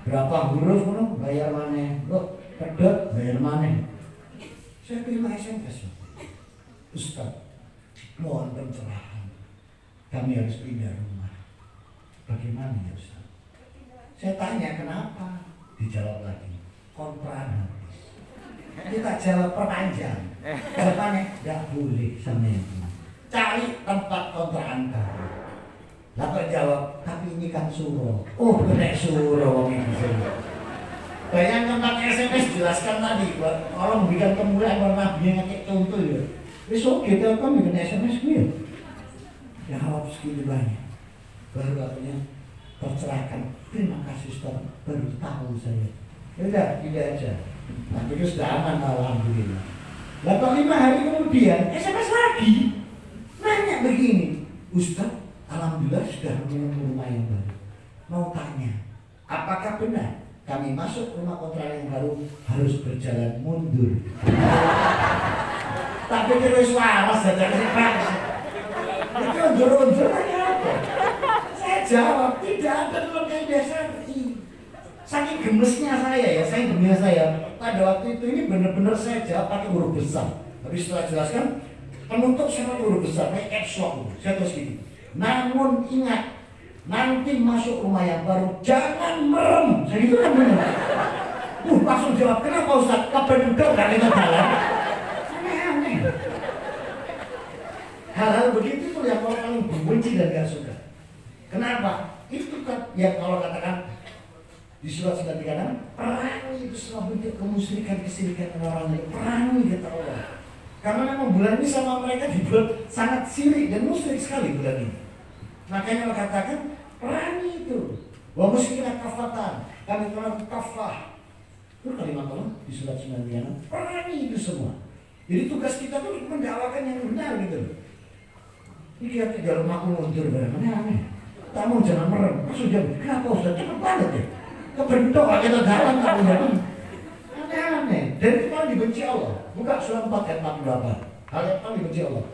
Berapa huruf lo bayar mana? Lo pedot bayar mana? Saya terima SMS. Ustaz, mohon pencerahan. Kami harus pindah rumah. Bagaimana ya Ustaz? Saya tanya kenapa? Dijawab lagi. Kontrakan habis. Kita jawab perpanjang. Jawabannya tidak boleh sama yang ini. Cari tempat kontrakan baru. Lalu jawab, tapi ini kan suruh. Oh, kena suruh ini. Bayangkan pakai SMS jelaskan tadi, kalau memberikan kemuliaan warna Nabi yang kayak contoh ya. Besok kita kan bikin SMS gue. Ya jawab segitu banyak. Baru akhirnya tercerahkan. Terima kasih Ustaz, baru tahu saya. Udah, tidak aja. Tapi itu sudah aman alhamdulillah. Lalu 5 hari kemudian SMS lagi. Nanya begini, Ustaz, alhamdulillah sudah punya rumah yang baru. Mau tanya, apakah benar kami masuk rumah kontrakan yang baru harus berjalan mundur? Tapi terus waras saja cepat. Itu undur-undur apa? Saya jawab tidak ada dalam biasa. Saking gemesnya saya ya, pada waktu itu ini benar-benar saya jawab pakai huruf besar. Tapi setelah jelaskan penutup saya pakai huruf besar, kayak caps lock. Saya terus gini. Namun ingat, nanti masuk rumah yang baru jangan merem. Saya gitu kan benar. Langsung jawab, kenapa Ustaz? Kebentuk gak kita jalan? Aneh-aneh. Hal-hal begitu tuh yang orang benci dan gak suka. Kenapa? Itu kan yang kalau katakan di surat 93, perangi itu semua bentuk kemusyrikan, kesirikan orang lain. Perangi kata Allah. Karena memang bulan ini sama mereka dibuat sangat sirik dan musyrik sekali bulan ini. Makanya Allah katakan perangi itu. Wa musyrikin kafatan, kami telah kafah. Itu kalimat Allah di surat 93. Perangi itu semua. Jadi tugas kita tuh mendakwakan yang benar gitu. Ini kita jalur makhluk mundur aneh-aneh. Tamu jangan merem. Maksud jam, kenapa Ustaz? Cepet banget ya. Kebentuk kita jalan tak punya. Aneh-aneh. Dan itu paling dibenci Allah. Buka surah 4 ayat 48. Hal yang paling dibenci Allah.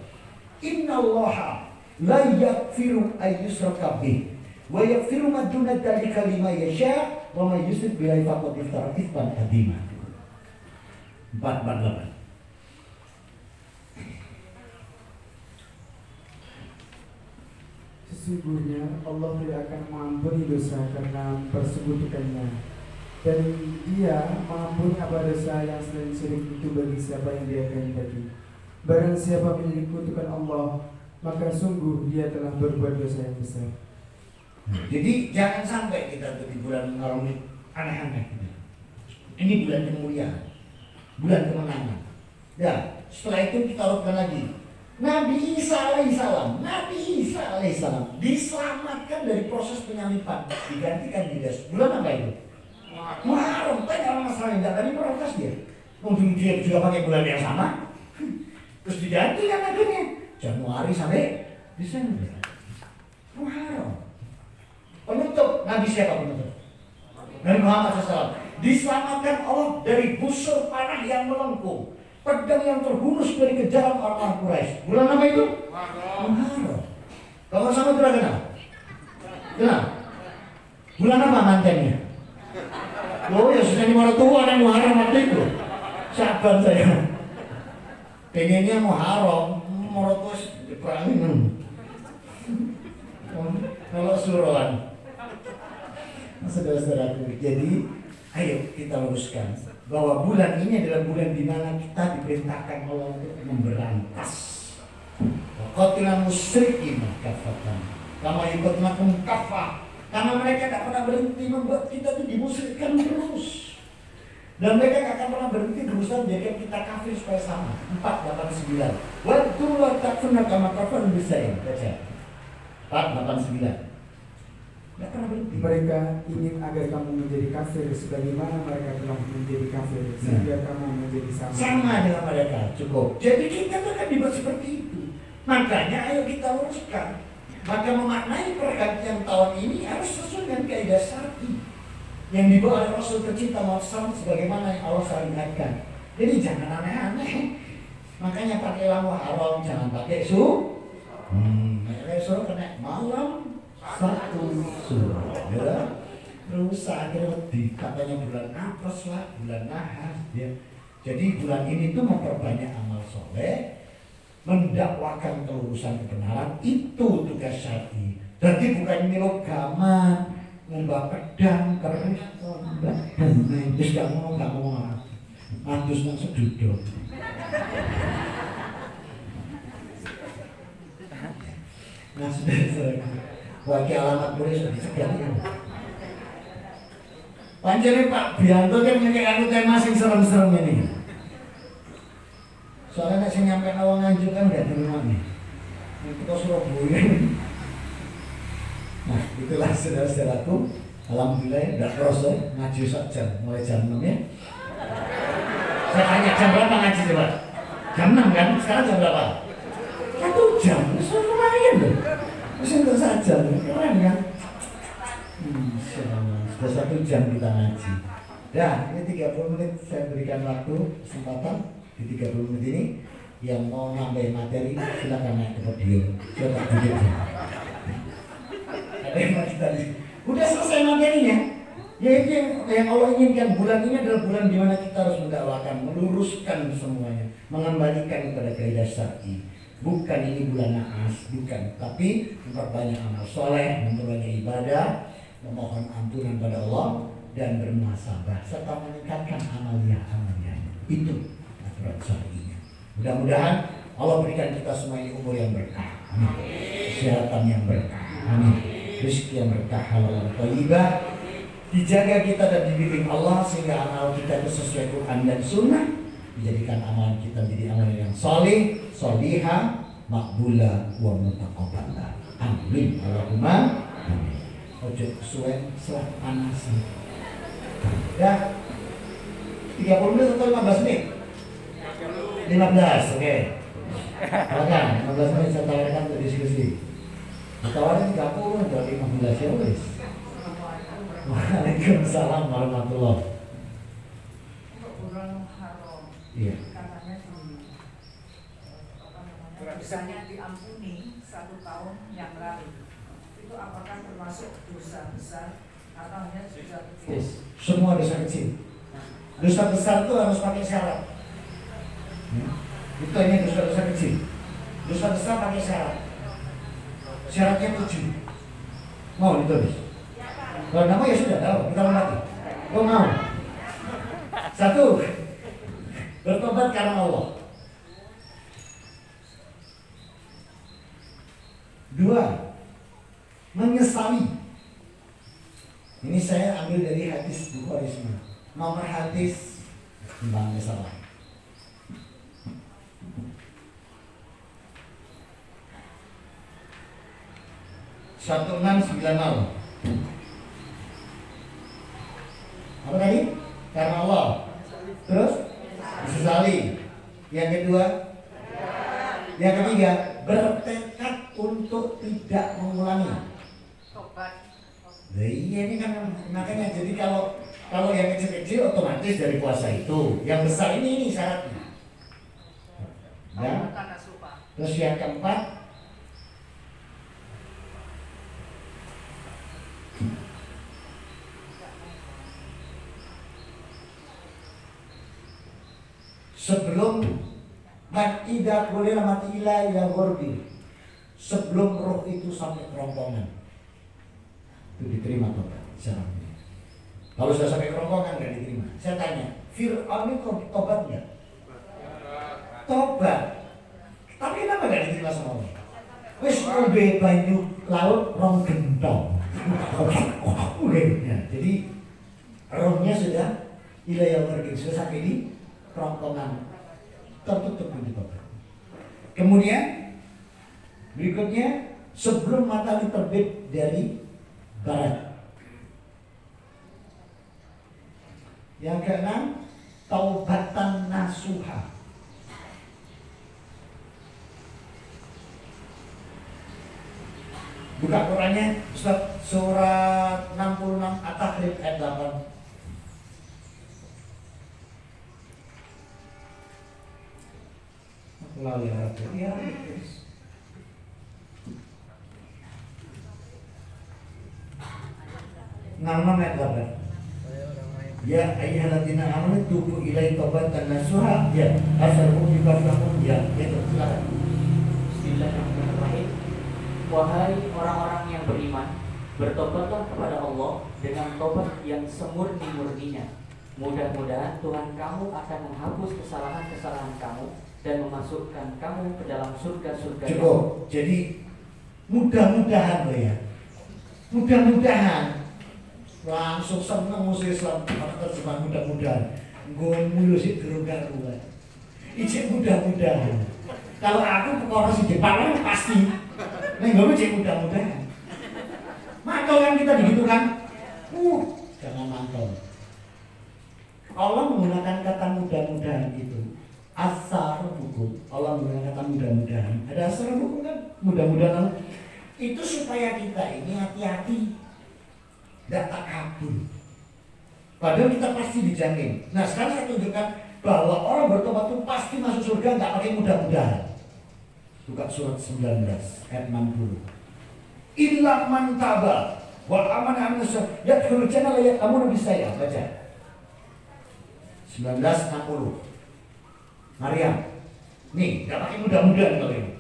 Innallaha la yaghfiru ayyushraka bih wa yaghfiru ma duna dzalika liman yasha wa may yusyrik billahi faqad iftara itsman adzima. 448. Sesungguhnya Allah tidak akan mengampuni dosa karena persekutukannya, dan Dia mengampuni apa dosa yang selain syirik itu bagi siapa yang Dia kehendaki. Barang siapa menyekutukan Allah, maka sungguh dia telah berbuat dosa yang besar. Jadi jangan sampai kita di bulan Muharram ini aneh-aneh. Ini bulan kemuliaan, bulan kemenangan. Ya, setelah itu kita lakukan lagi. Nabi Isa alaihissalam diselamatkan dari proses penyalipan, digantikan di bulan apa itu? Muharram. Tanya orang Nasrani, enggak tadi protes dia. Mungkin dia juga pakai bulan yang sama. Terus diganti kan akhirnya Januari sampai Desember. Muharram. Penutup Nabi siapa penutup? Nabi Muhammad SAW. Diselamatkan Allah dari busur panah yang melengkung, pedang yang terhunus dari kejaran orang-orang Quraisy. Bulan apa itu? Muharram. Kalau sama tidak kenal? Kenal? Bulan apa mantennya? Oh ya sudah di tua yang Muharram waktu itu. Sabar saya. Pengennya Muharram, morotos diperangin. Kalau suruhan. Saudara-saudaraku, jadi ayo kita luruskan bahwa bulan ini adalah bulan di mana kita diperintahkan Allah untuk memberantas qatilan musyrikin kafatan kama yuqatnakum kafah. Karena mereka tidak pernah berhenti membuat kita itu dimusyrikkan terus. Dan mereka tidak akan pernah berhenti berusaha menjadikan kita kafir supaya sama. 489. Wa tu la takfurna kama kafaru bisain. Baca. 489. Tidak pernah berhenti. Mereka ingin agar kamu menjadi kafir sebagaimana mereka telah menjadi kafir, sehingga kamu menjadi sama. Sama dengan mereka, cukup. Jadi kita akan dibuat seperti itu. Makanya ayo kita luruskan. Maka memaknai pergantian tahun ini harus sesuai dengan kaidah syar'i yang dibawa oleh Rasul tercinta Muhammad sebagaimana yang Allah syariatkan. Jadi jangan aneh-aneh. Makanya pakai lampu haram, jangan pakai pakai suruh kena malam satu suruh. Ya. Terus akhirnya katanya bulan Apres lah, bulan Nahas. Ya. Jadi bulan ini tuh memperbanyak amal soleh, mendakwakan kelurusan kebenaran, itu tugas syar'i. Jadi bukan ini logaman, ngembak pedang, keris, terus gak ngomong andus nang seduduk. Nah sudah bagi alamat boleh sudah disegat ya. Panjangnya Pak Bianto kan ngekek tema sing serem-serem ini. Soalnya saya nyampe awal Nganjuk kan gak terima nih. Kita Surabaya. Nah itulah saudara-saudaraku. Alhamdulillah gak kerasa ngaji saja mulai jam 6 ya. Saya tanya jam berapa ngaji coba? Jam 6 kan? Sekarang jam berapa? 1 jam, lumayan loh. Masih untuk saja, keren kan? Sudah 1 jam kita ngaji. Nah ini 30 menit saya berikan waktu kesempatan. Di 30 menit ini yang mau nambah materi silakan naik ke podium. Coba duduk. Ada yang mau kita udah selesai materinya. Ya itu yang Allah inginkan. Bulan ini adalah bulan di mana kita harus mendakwakan, meluruskan semuanya, mengembalikan kepada kaidah syar'i. Bukan ini bulan naas, bukan. Tapi memperbanyak amal soleh, memperbanyak ibadah, memohon ampunan pada Allah dan bermuhasabah serta meningkatkan amalia-amalia. Itu syar'inya. Mudah-mudahan Allah berikan kita semua ini umur yang berkah, amin. Kesehatan yang berkah, amin. Rezeki yang berkah, halal dan thayyibah. Dijaga kita dan dibimbing Allah sehingga amal kita itu sesuai Quran dan Sunnah. Dijadikan amal kita menjadi amal yang salih, salihah, makbulah, wa mutaqabbalah. Amin. Allahumma amin. Ojo kesuwen selat panas. Ya. 30 menit atau 15 menit? 15, oke. Silakan, 15 menit saya tawarkan untuk diskusi. Ditawarin 30 atau 15 ya wis. Waalaikumsalam warahmatullahi. Untuk bulan Haram, Iya. katanya dosanya diampuni 1 tahun yang lalu. Itu apakah termasuk dosa besar atau hanya dosa kecil? Semua dosa kecil. Dosa besar itu harus pakai syarat. Itu hanya dosa-dosa kecil. Dosa besar pakai syarat. Syaratnya 7. Mau ditulis? Kalau nama ya sudah tahu, kita lomati. Kau mau? 1. Bertobat karena Allah. 2. Menyesali. Ini saya ambil dari hadis Bukhari semua. Nomor hadis tentang salah. 1690. Apa tadi? Karena Allah. Terus disesali. Yang kedua, yang ketiga, bertekad untuk tidak mengulangi. Nah, iya ini kan makanya jadi kalau yang kecil-kecil otomatis dari puasa itu, yang besar ini syaratnya. Ya. Terus yang keempat, sebelum tidak boleh mati ila gorbi, sebelum roh itu sampai kerongkongan itu diterima tobat syaratnya. Kalau sudah sampai kerongkongan nggak diterima. Saya tanya, Fir'aun itu tobat nggak? Tobat. Tapi kenapa nggak diterima sama Allah? Wis ngombe banyu laut rong gentong. Jadi rohnya sudah ilayah warga sudah sampai di kerongkongan tertutup begitu. Kemudian berikutnya sebelum matahari terbit dari barat. Yang keenam, taubatan nasuha. Buka Qurannya Ustaz, surat 66 At-Tahrim ayat 8. Lalu ya, nama ayat 8. Ya ayyuhalladzina amanu tubu ilaihi taubatan nasuha. Ya, asal yukaffakum ya. Itu silakan. Bismillahirrahmanirrahim. Wahai orang-orang yang beriman, bertobatlah kepada Allah dengan tobat yang semurni-murninya. Mudah-mudahan Tuhan kamu akan menghapus kesalahan-kesalahan kamu dan memasukkan kamu ke dalam surga-surga. Cukup. Jadi mudah-mudahan loh ya. Mudah-mudahan. Langsung seneng musuh Islam terjemah mudah-mudahan. Gue mulu sih gerung-gerungan. Ijek mudah-mudahan. Kalau aku perkara si Jepang pasti. Nah, gue cek mudah-mudahan. Mantau kan kita begitu kan? Jangan mantau. Allah menggunakan kata mudah-mudahan itu. Asar hukum. Allah menggunakan kata mudah-mudahan. Ada asar hukum kan? Mudah-mudahan itu supaya kita ini hati-hati. Tidak tak kabur. Padahal kita pasti dijamin. Nah sekarang saya tunjukkan bahwa orang bertobat itu pasti masuk surga nggak pakai mudah-mudahan. Buka surat 19 ayat 60. Illa man taba wa amana amana yadkhulul jannah la ya'lamu nabi saya. Baca 1960. Maryam. Nih, nggak pakai mudah-mudahan kalau ini.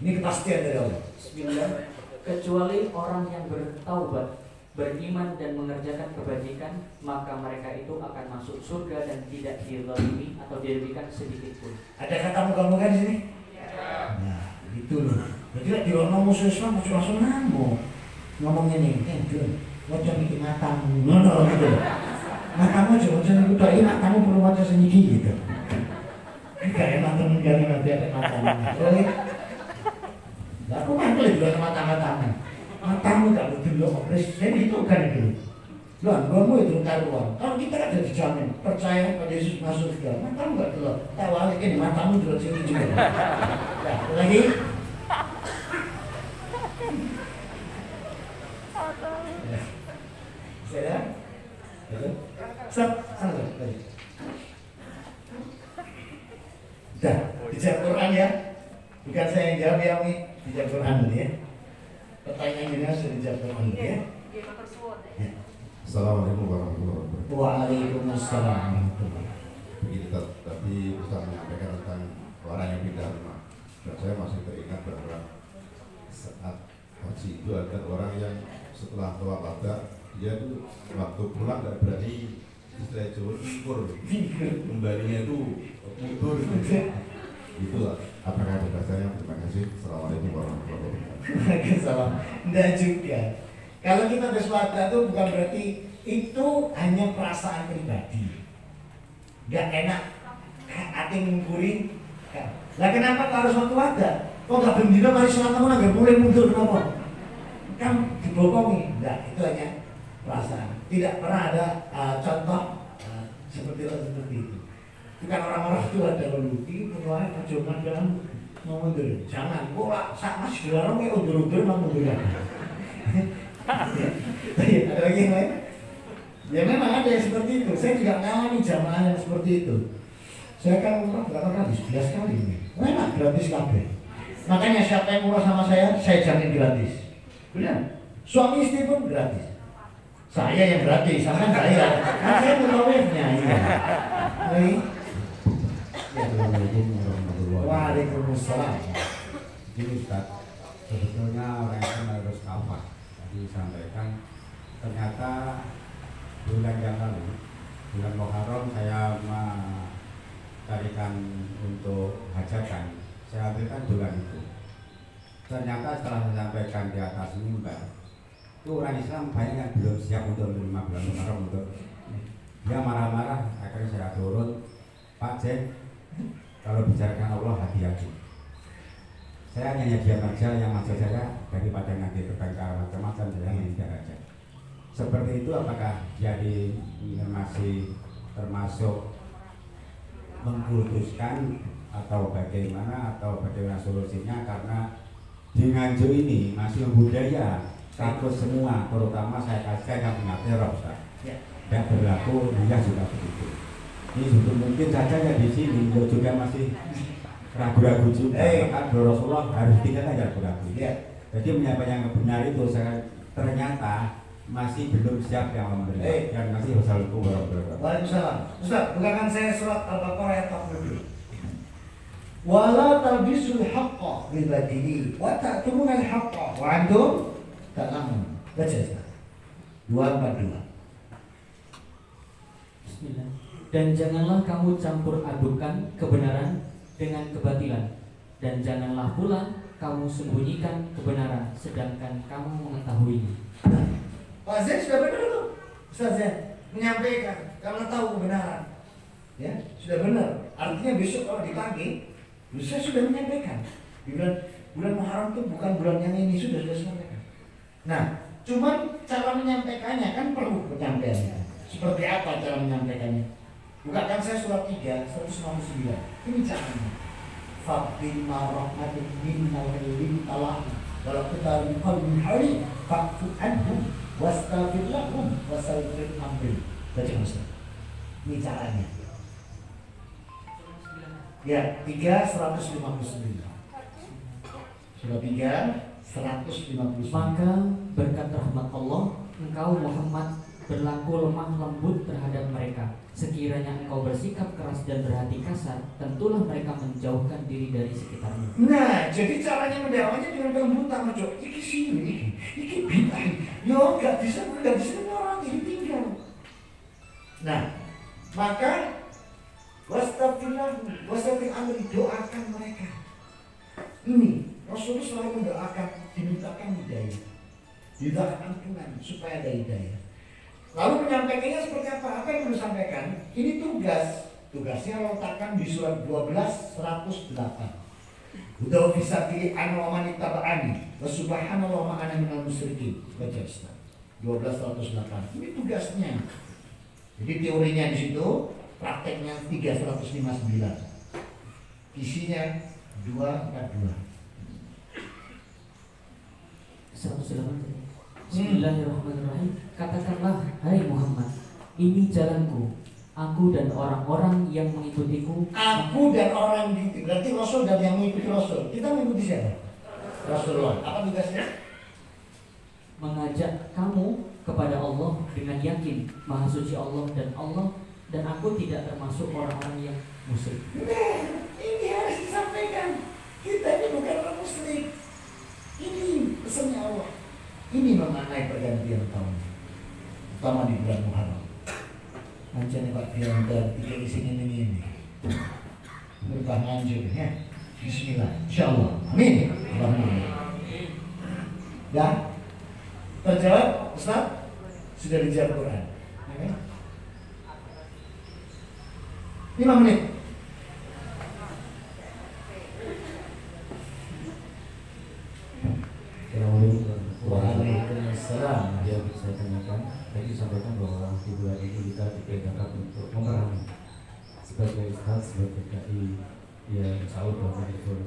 Ini kepastian dari Allah. Bismillah. Kecuali orang yang bertaubat, beriman dan mengerjakan kebajikan, maka mereka itu akan masuk surga dan tidak dizalimi atau dirugikan sedikit pun. Ada kata muka-muka di sini? Nah, itu loh. Jadi lek dirono musuh Islam langsung ngamuk. Ngomong ini, Jun, waca iki matamu. Ngono gitu. Matamu aja waca niku tok, matamu perlu waca seniki gitu. Gak enak temen kali nanti ada matamu. Lah aku mantul juga mata-matamu. Matamu gak betul loh, presiden itu kan itu. Loh, kamu itu karuan. Kalau kita kan jadi jamin, percaya pada Yesus masuk surga. Matamu gak telur. Tak balik ini matamu juga sini juga. Nah, lagi. Sudah? Betul? Stop, sana lagi. Dah, dijawab Quran ya. Bukan saya yang jawab ya, Umi. Dijawab Quran dulu ya. Pertanyaan ini harus dijawab Quran dulu ya. Assalamualaikum warahmatullahi wabarakatuh. Waalaikumsalam. Begini tadi Ustaz menyampaikan tentang orang yang pindah rumah. Dan saya masih teringat bahwa saat haji itu ada orang yang setelah tawaf wada dia itu waktu pulang nggak berani istilah Jawa ingkur, kembalinya itu mundur. Itulah apakah ada dasarnya? Terima kasih. Assalamualaikum warahmatullahi wabarakatuh. Waalaikumsalam. Enggak juga. Kalau kita bersuara itu bukan berarti itu hanya perasaan pribadi. Gak enak hati ngungkuri. Lah kenapa harus waktu wada? Kok gak bendina mari sholat kamu gak boleh mundur kenapa? Kan dibokongi. Enggak, itu hanya perasaan. Tidak pernah ada contoh seperti itu. Bukan orang-orang itu ada dulu. Ini perluan perjuangan dalam mau mundur. Jangan, bola saat masih dilarang ya undur-undur mau mundur. Ada lagi yang lain? Ya memang ada yang seperti itu. Saya juga mengalami jamaah yang seperti itu. Saya kan umrah berapa kali? 11 kali ini. Memang gratis kabeh. Makanya siapa yang murah sama saya jamin gratis. Benar? Suami istri pun gratis. Saya yang gratis, sama saya. Kan saya mutawifnya. Iya. Baik. Assalamualaikum warahmatullahi wabarakatuh. Waalaikumsalam. Ini Ustaz, sebetulnya orang itu harus kafah. Tadi sampaikan ternyata bulan yang lalu, bulan Muharram saya mencarikan untuk hajatan. Saya ambilkan bulan itu. ternyata setelah saya sampaikan di atas mimbar, itu orang Islam banyak yang belum siap untuk menerima bulan Muharram. Untuk dia marah-marah, akhirnya saya turun, Pak Jen, kalau bicarakan Allah hati-hati. Saya hanya diam aja, yang maksud saya daripada nanti bertengkar macam-macam, saya menghindar aja. Seperti itu apakah jadi masih termasuk mengkultuskan atau bagaimana solusinya? Karena di Nganjuk ini masih budaya takut semua, terutama saya kasih yang punya teror, tidak berlaku dia juga begitu. Ini juga mungkin saja ya di sini juga masih ragu-ragu juga. Maka Rasulullah harus tidak aja ragu-ragu. Jadi menyampaikan yang benar itu ternyata masih belum siap yang memberi. Dan masih wassalamualaikum warahmatullahi wabarakatuh. Waalaikumsalam. Ustaz, bukakan saya surat Al-Baqarah ayat 40. Wala talbisul haqqa bil batili wa ta'tumunal haqqa wa antum ta'lamun. Baca Ustaz. 242. Bismillah. Dan janganlah kamu campur adukan kebenaran dengan kebatilan, dan janganlah pula kamu sembunyikan kebenaran sedangkan kamu mengetahuinya. Pak Zain sudah benar tuh, Ustaz Zain menyampaikan karena tahu kebenaran, ya sudah benar. Artinya besok kalau ditagih, saya sudah menyampaikan di bulan Muharram itu bukan bulan yang ini, sudah sampaikan. Nah, cuman cara menyampaikannya kan perlu penyampaiannya. Seperti apa cara menyampaikannya? Bukakan saya surat 3, 159. Ini caranya. Fabima rahmatin minnal limtalah walau kita qalbin hari fa'fu anhum wastaghfir lahum wasalfir ambil. Baca Ustaz. Ini caranya. Ya, 3 159. Surah 3 159. Maka berkat rahmat Allah, engkau Muhammad berlaku lemah lembut terhadap mereka. Sekiranya engkau bersikap keras dan berhati kasar, tentulah mereka menjauhkan diri dari sekitarmu. Nah, jadi caranya mendakwahnya dengan kelembutan, Cok. Iki sini, iki bid'ah. Yo, gak bisa orang ini tinggal. Nah, maka wastafir amri, doakan mereka. Ini Rasulullah selalu mendoakan, dimintakan hidayah, dimintakan ampunan supaya ada hidayah. Lalu menyampaikannya seperti apa? Apa yang perlu sampaikan? Ini tugasnya letakkan di surat 12 108. Udah bisa pilih anwamani taba'ani wa subhanallah ma'ana minal musyrikin. Baca Ustaz 12 108. Ini tugasnya. Jadi teorinya di situ, prakteknya 3 159. Isinya 242. 108. Bismillahirrahmanirrahim. Katakanlah, hai Muhammad, ini jalanku, aku dan orang-orang yang mengikutiku. Aku dan orang yang mengikuti, berarti Rasul dan yang mengikuti Rasul. Kita mengikuti siapa? Rasulullah. Apa tugasnya? Mengajak kamu kepada Allah dengan yakin Maha Suci Allah, dan aku tidak termasuk orang-orang yang musyrik. Nah, ini harus disampaikan. Kita ini bukan orang musyrik. Ini pesannya Allah. Ini memaknai pergantian tahun, utama di bulan Muharram. Anjani Pak Diantar tiga di sini ini. Berkah anjur ya. Bismillah. Insyaallah. Amin. Alhamdulillah. Ya. Terjawab, Ustaz? Sudah dijawab Quran. Oke. 5 menit. Waalaikumsalam. Dia bisa tanyakan, tadi sampaikan bahwa di bulan ini kita diperintahkan untuk memerangi sebagai Ustaz, sebagai KI yang insya Allah betul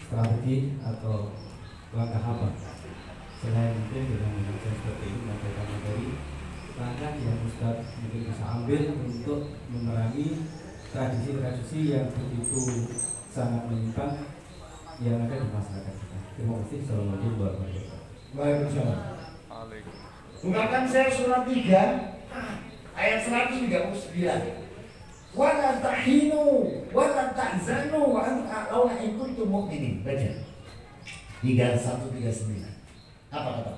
strategi atau langkah apa selain mungkin dengan mengajar seperti ini menyampaikan materi, langkah yang Ustaz mungkin bisa ambil untuk memerangi tradisi-tradisi yang begitu sangat menyimpang yang ada di masyarakat kita. Terima kasih. Assalamualaikum warahmatullahi wabarakatuh. Waalaikumsalam. Bukakan saya surat 3 ayat 139. Wala tahinu wala tahzanu wa antum a'launa in kuntum mu'minin. Baca. 3139. Apa kata?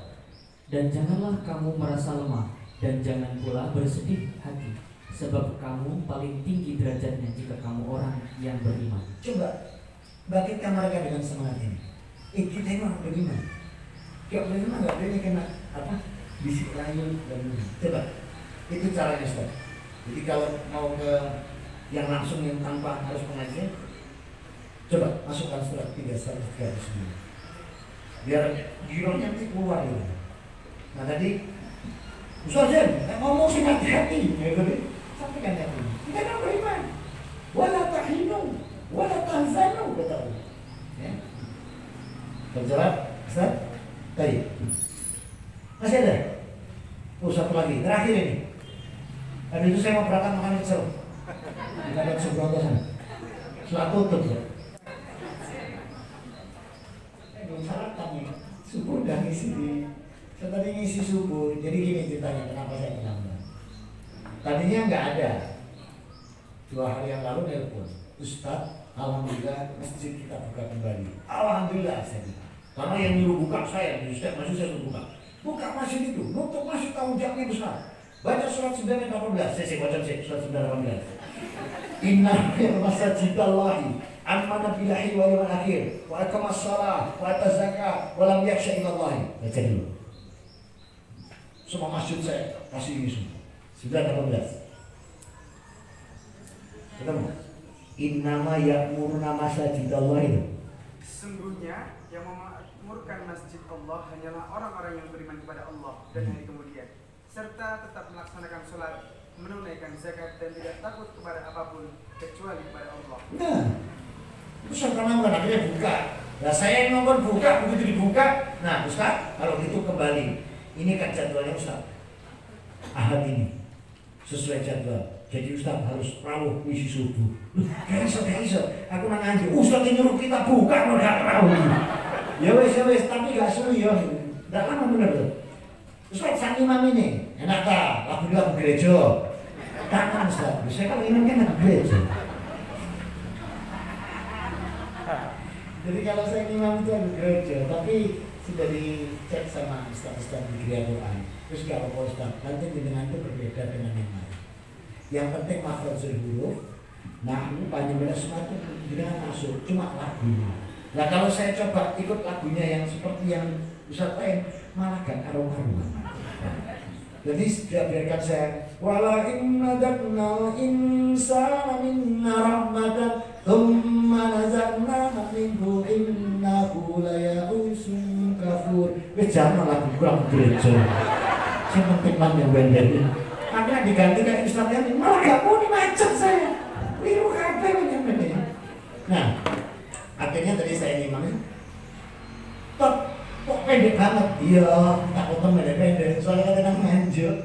Dan janganlah kamu merasa lemah, dan jangan pula bersedih hati, sebab kamu paling tinggi derajatnya jika kamu orang yang beriman. Coba Bangkitkan mereka dengan semangat ini. Kita ini orang beriman. Kalau beriman nggak boleh kena apa? Bisik layu dan coba. Itu caranya Ustaz. Jadi kalau mau ke yang langsung yang tanpa harus pengajian, coba masukkan surat 339. Biar girohnya nanti keluar gitu. Nah tadi Ustaz ngomong sih hati-hati, sampaikan hati. Kita kan beriman. Wala tahinu, wala tahzanu, kata Allah. Ya. Terjawab, Ustaz? Tadi. Masih ada? Satu lagi, terakhir ini. Habis itu saya mau berangkat makan pecel. Di dekat Subroto sana. Setelah tutup ya. Belum sarapan ya. Subuh udah ngisi di. Saya tadi ngisi subuh. Jadi gini ceritanya kenapa saya terlambat. Tadinya nggak ada. 2 hari yang lalu telepon, Ustaz, alhamdulillah masjid kita buka kembali. Alhamdulillah saya bilang. Karena yang nyuruh buka saya, Ustaz masih saya suruh buka. Buka masjid itu, nutup masjid tanggung jawabnya besar. Baca surat 9:18, saya baca surat 9:18. Inna masajidallahi amana billahi wa yawmil akhir wa aqamas shalah wa ataz zakah wa lam yakhsha illallahi. Baca dulu. Semua masjid saya kasih ini semua. 9:18. Ketemu? Innama ya'muruna masajidallah itu. Sesungguhnya yang memakmurkan masjid Allah hanyalah orang-orang yang beriman kepada Allah dan hari kemudian, serta tetap melaksanakan sholat, menunaikan zakat dan tidak takut kepada apapun kecuali kepada Allah. Nah, Ustaz karena bukan akhirnya buka. Nah saya yang ngomong buka, begitu dibuka. Nah Ustaz, kalau gitu kembali. Ini kan jadwalnya Ustaz. Ahad ini sesuai jadwal. Jadi Ustaz harus rawuh misi subuh. Gak iso. Aku nang anjir. Ustaz nyuruh kita buka kok gak rawuh. Ya wes, tapi gak suwi ya. Ndak lama bener tuh. Ustaz sang imam ini enak ta? Lagu gereja. Tangan Ustaz. Saya kalau imam kan lagu gereja. Jadi kalau saya imam itu lagu gereja, tapi sudah dicek sama Ustaz di gereja Quran. Terus kalau Ustaz, nanti dengan itu berbeda dengan yang lain. Yang penting makhrajul huruf. Nah, ini panjang semacam dengan masuk cuma lagunya. Nah, kalau saya coba ikut lagunya yang seperti yang Ustaz lain, malah gak karu-karuan. Jadi biarkan saya wala inna daknal insana minna rahmatan thumma nazakna minhu innahu laya'usun kafur. Jangan lagu kurang gereja. Saya penting yang bendel. Akhirnya diganti kayak Ustaz yang malah gak mau dimacet saya. Liru kabeh ini. Nah, akhirnya tadi saya ngimami. Kok pendek banget? Iya, tak potong pendek-pendek. Soalnya kadang nganjuk.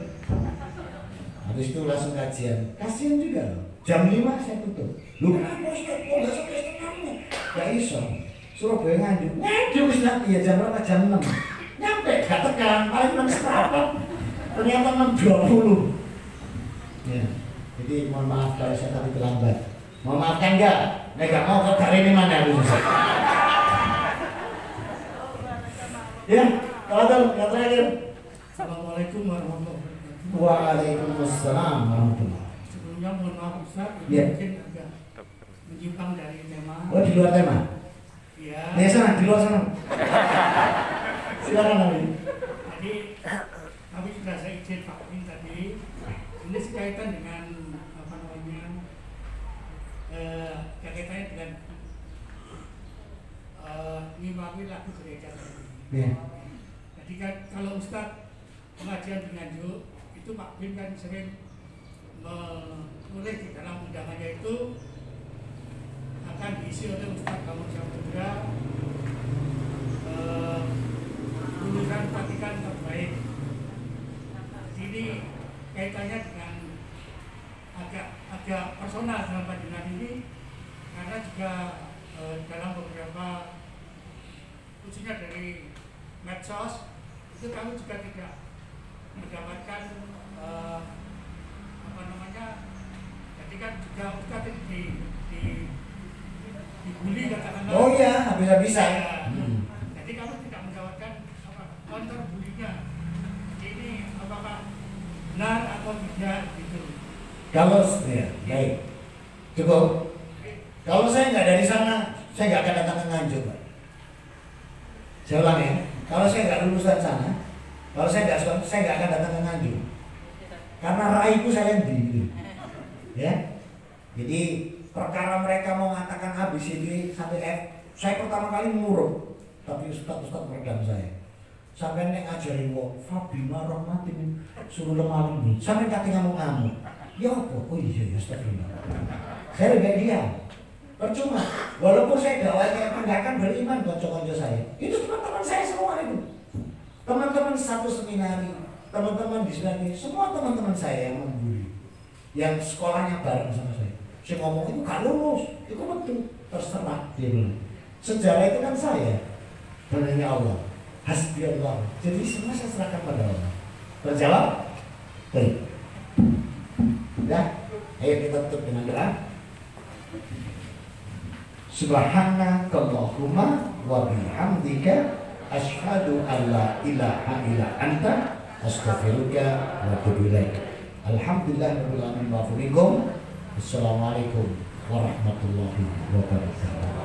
Habis itu langsung kajian. Kasian juga loh. Jam 5 saya tutup. Lu kenapa Ustaz? Kok gak sampai setengahnya? Gak iso. Surabaya nganjuk. Nganjuk Ustaz. Iya jam berapa? Jam 6. Nyampe gak tekan. Paling 6.30. Ternyata 6.20. Ya, jadi mohon maaf kalau saya tadi terlambat. Mau maafkan enggak? Nggak mau ke hari ini mana harus. Ya, kalau yang terakhir. Assalamualaikum warahmatullahi wabarakatuh. Waalaikumsalam warahmatullahi. Sebelumnya mohon maaf Ustaz, ya. Mungkin agak menyimpang dari tema. Oh di luar tema? Iya. Ya sana, di luar sana. Silakan Nabi. Jadi kami sudah saya izin Pak Amin tadi. Ini sekaitan dengan apa namanya kaitannya dengan ngimami lagu gereja tadi. Ya. Jadi kan kalau Ustaz pengajian di Nganjuk itu Pak Bin kan sering menulis di dalam undangannya itu akan diisi oleh Ustaz Kamu Samudra lulusan Vatikan terbaik. Ini kaitannya dengan agak personal dalam panjenengan ini karena juga dalam beberapa khususnya dari medsos itu kami juga tidak mendapatkan apa namanya, jadi kan juga Ustaz dibully katakanlah. Oh iya, bisa-bisa. Ya, jadi kami tidak mendapatkan counter bullyingnya. Ini apakah benar atau tidak gitu. Kalau ya, baik. Cukup. Kalau saya nggak dari sana, saya nggak akan datang ke Nganjuk, Pak. Saya ulang ya, kalau saya nggak lulusan sana, kalau saya nggak akan datang ke Nganjuk, karena raiku saya di, ya. Jadi perkara mereka mau mengatakan ABCD sampai F, saya pertama kali mengurung, tapi ustaz meredam saya. Sampai nek ngajari wong Fabima Rahmatin suruh lemah lembut. Sampai kate ngamuk-ngamuk. Ya apa? Oh iya ya astagfirullah. Saya udah diam. Percuma. Walaupun saya dakwahnya pendekatan beriman kanca-kanca saya. Itu teman-teman saya semua itu. Teman-teman satu seminari, teman-teman di sini, semua teman-teman saya yang membuli. Yang sekolahnya bareng sama saya. Saya ngomong itu gak lulus. Itu betul. Terserah dia bilang. Sejarah itu kan saya. Benarnya Allah. Hasbi Allah. Jadi semua saya serahkan pada Allah. Terjawab? Baik. Ya, ayo kita tutup dengan doa. Subhanakallahumma wa bihamdika asyhadu an la ilaha illa anta astaghfiruka wa atubu ilaik. Alhamdulillahirabbil alamin wa fiikum. Assalamualaikum warahmatullahi wabarakatuh.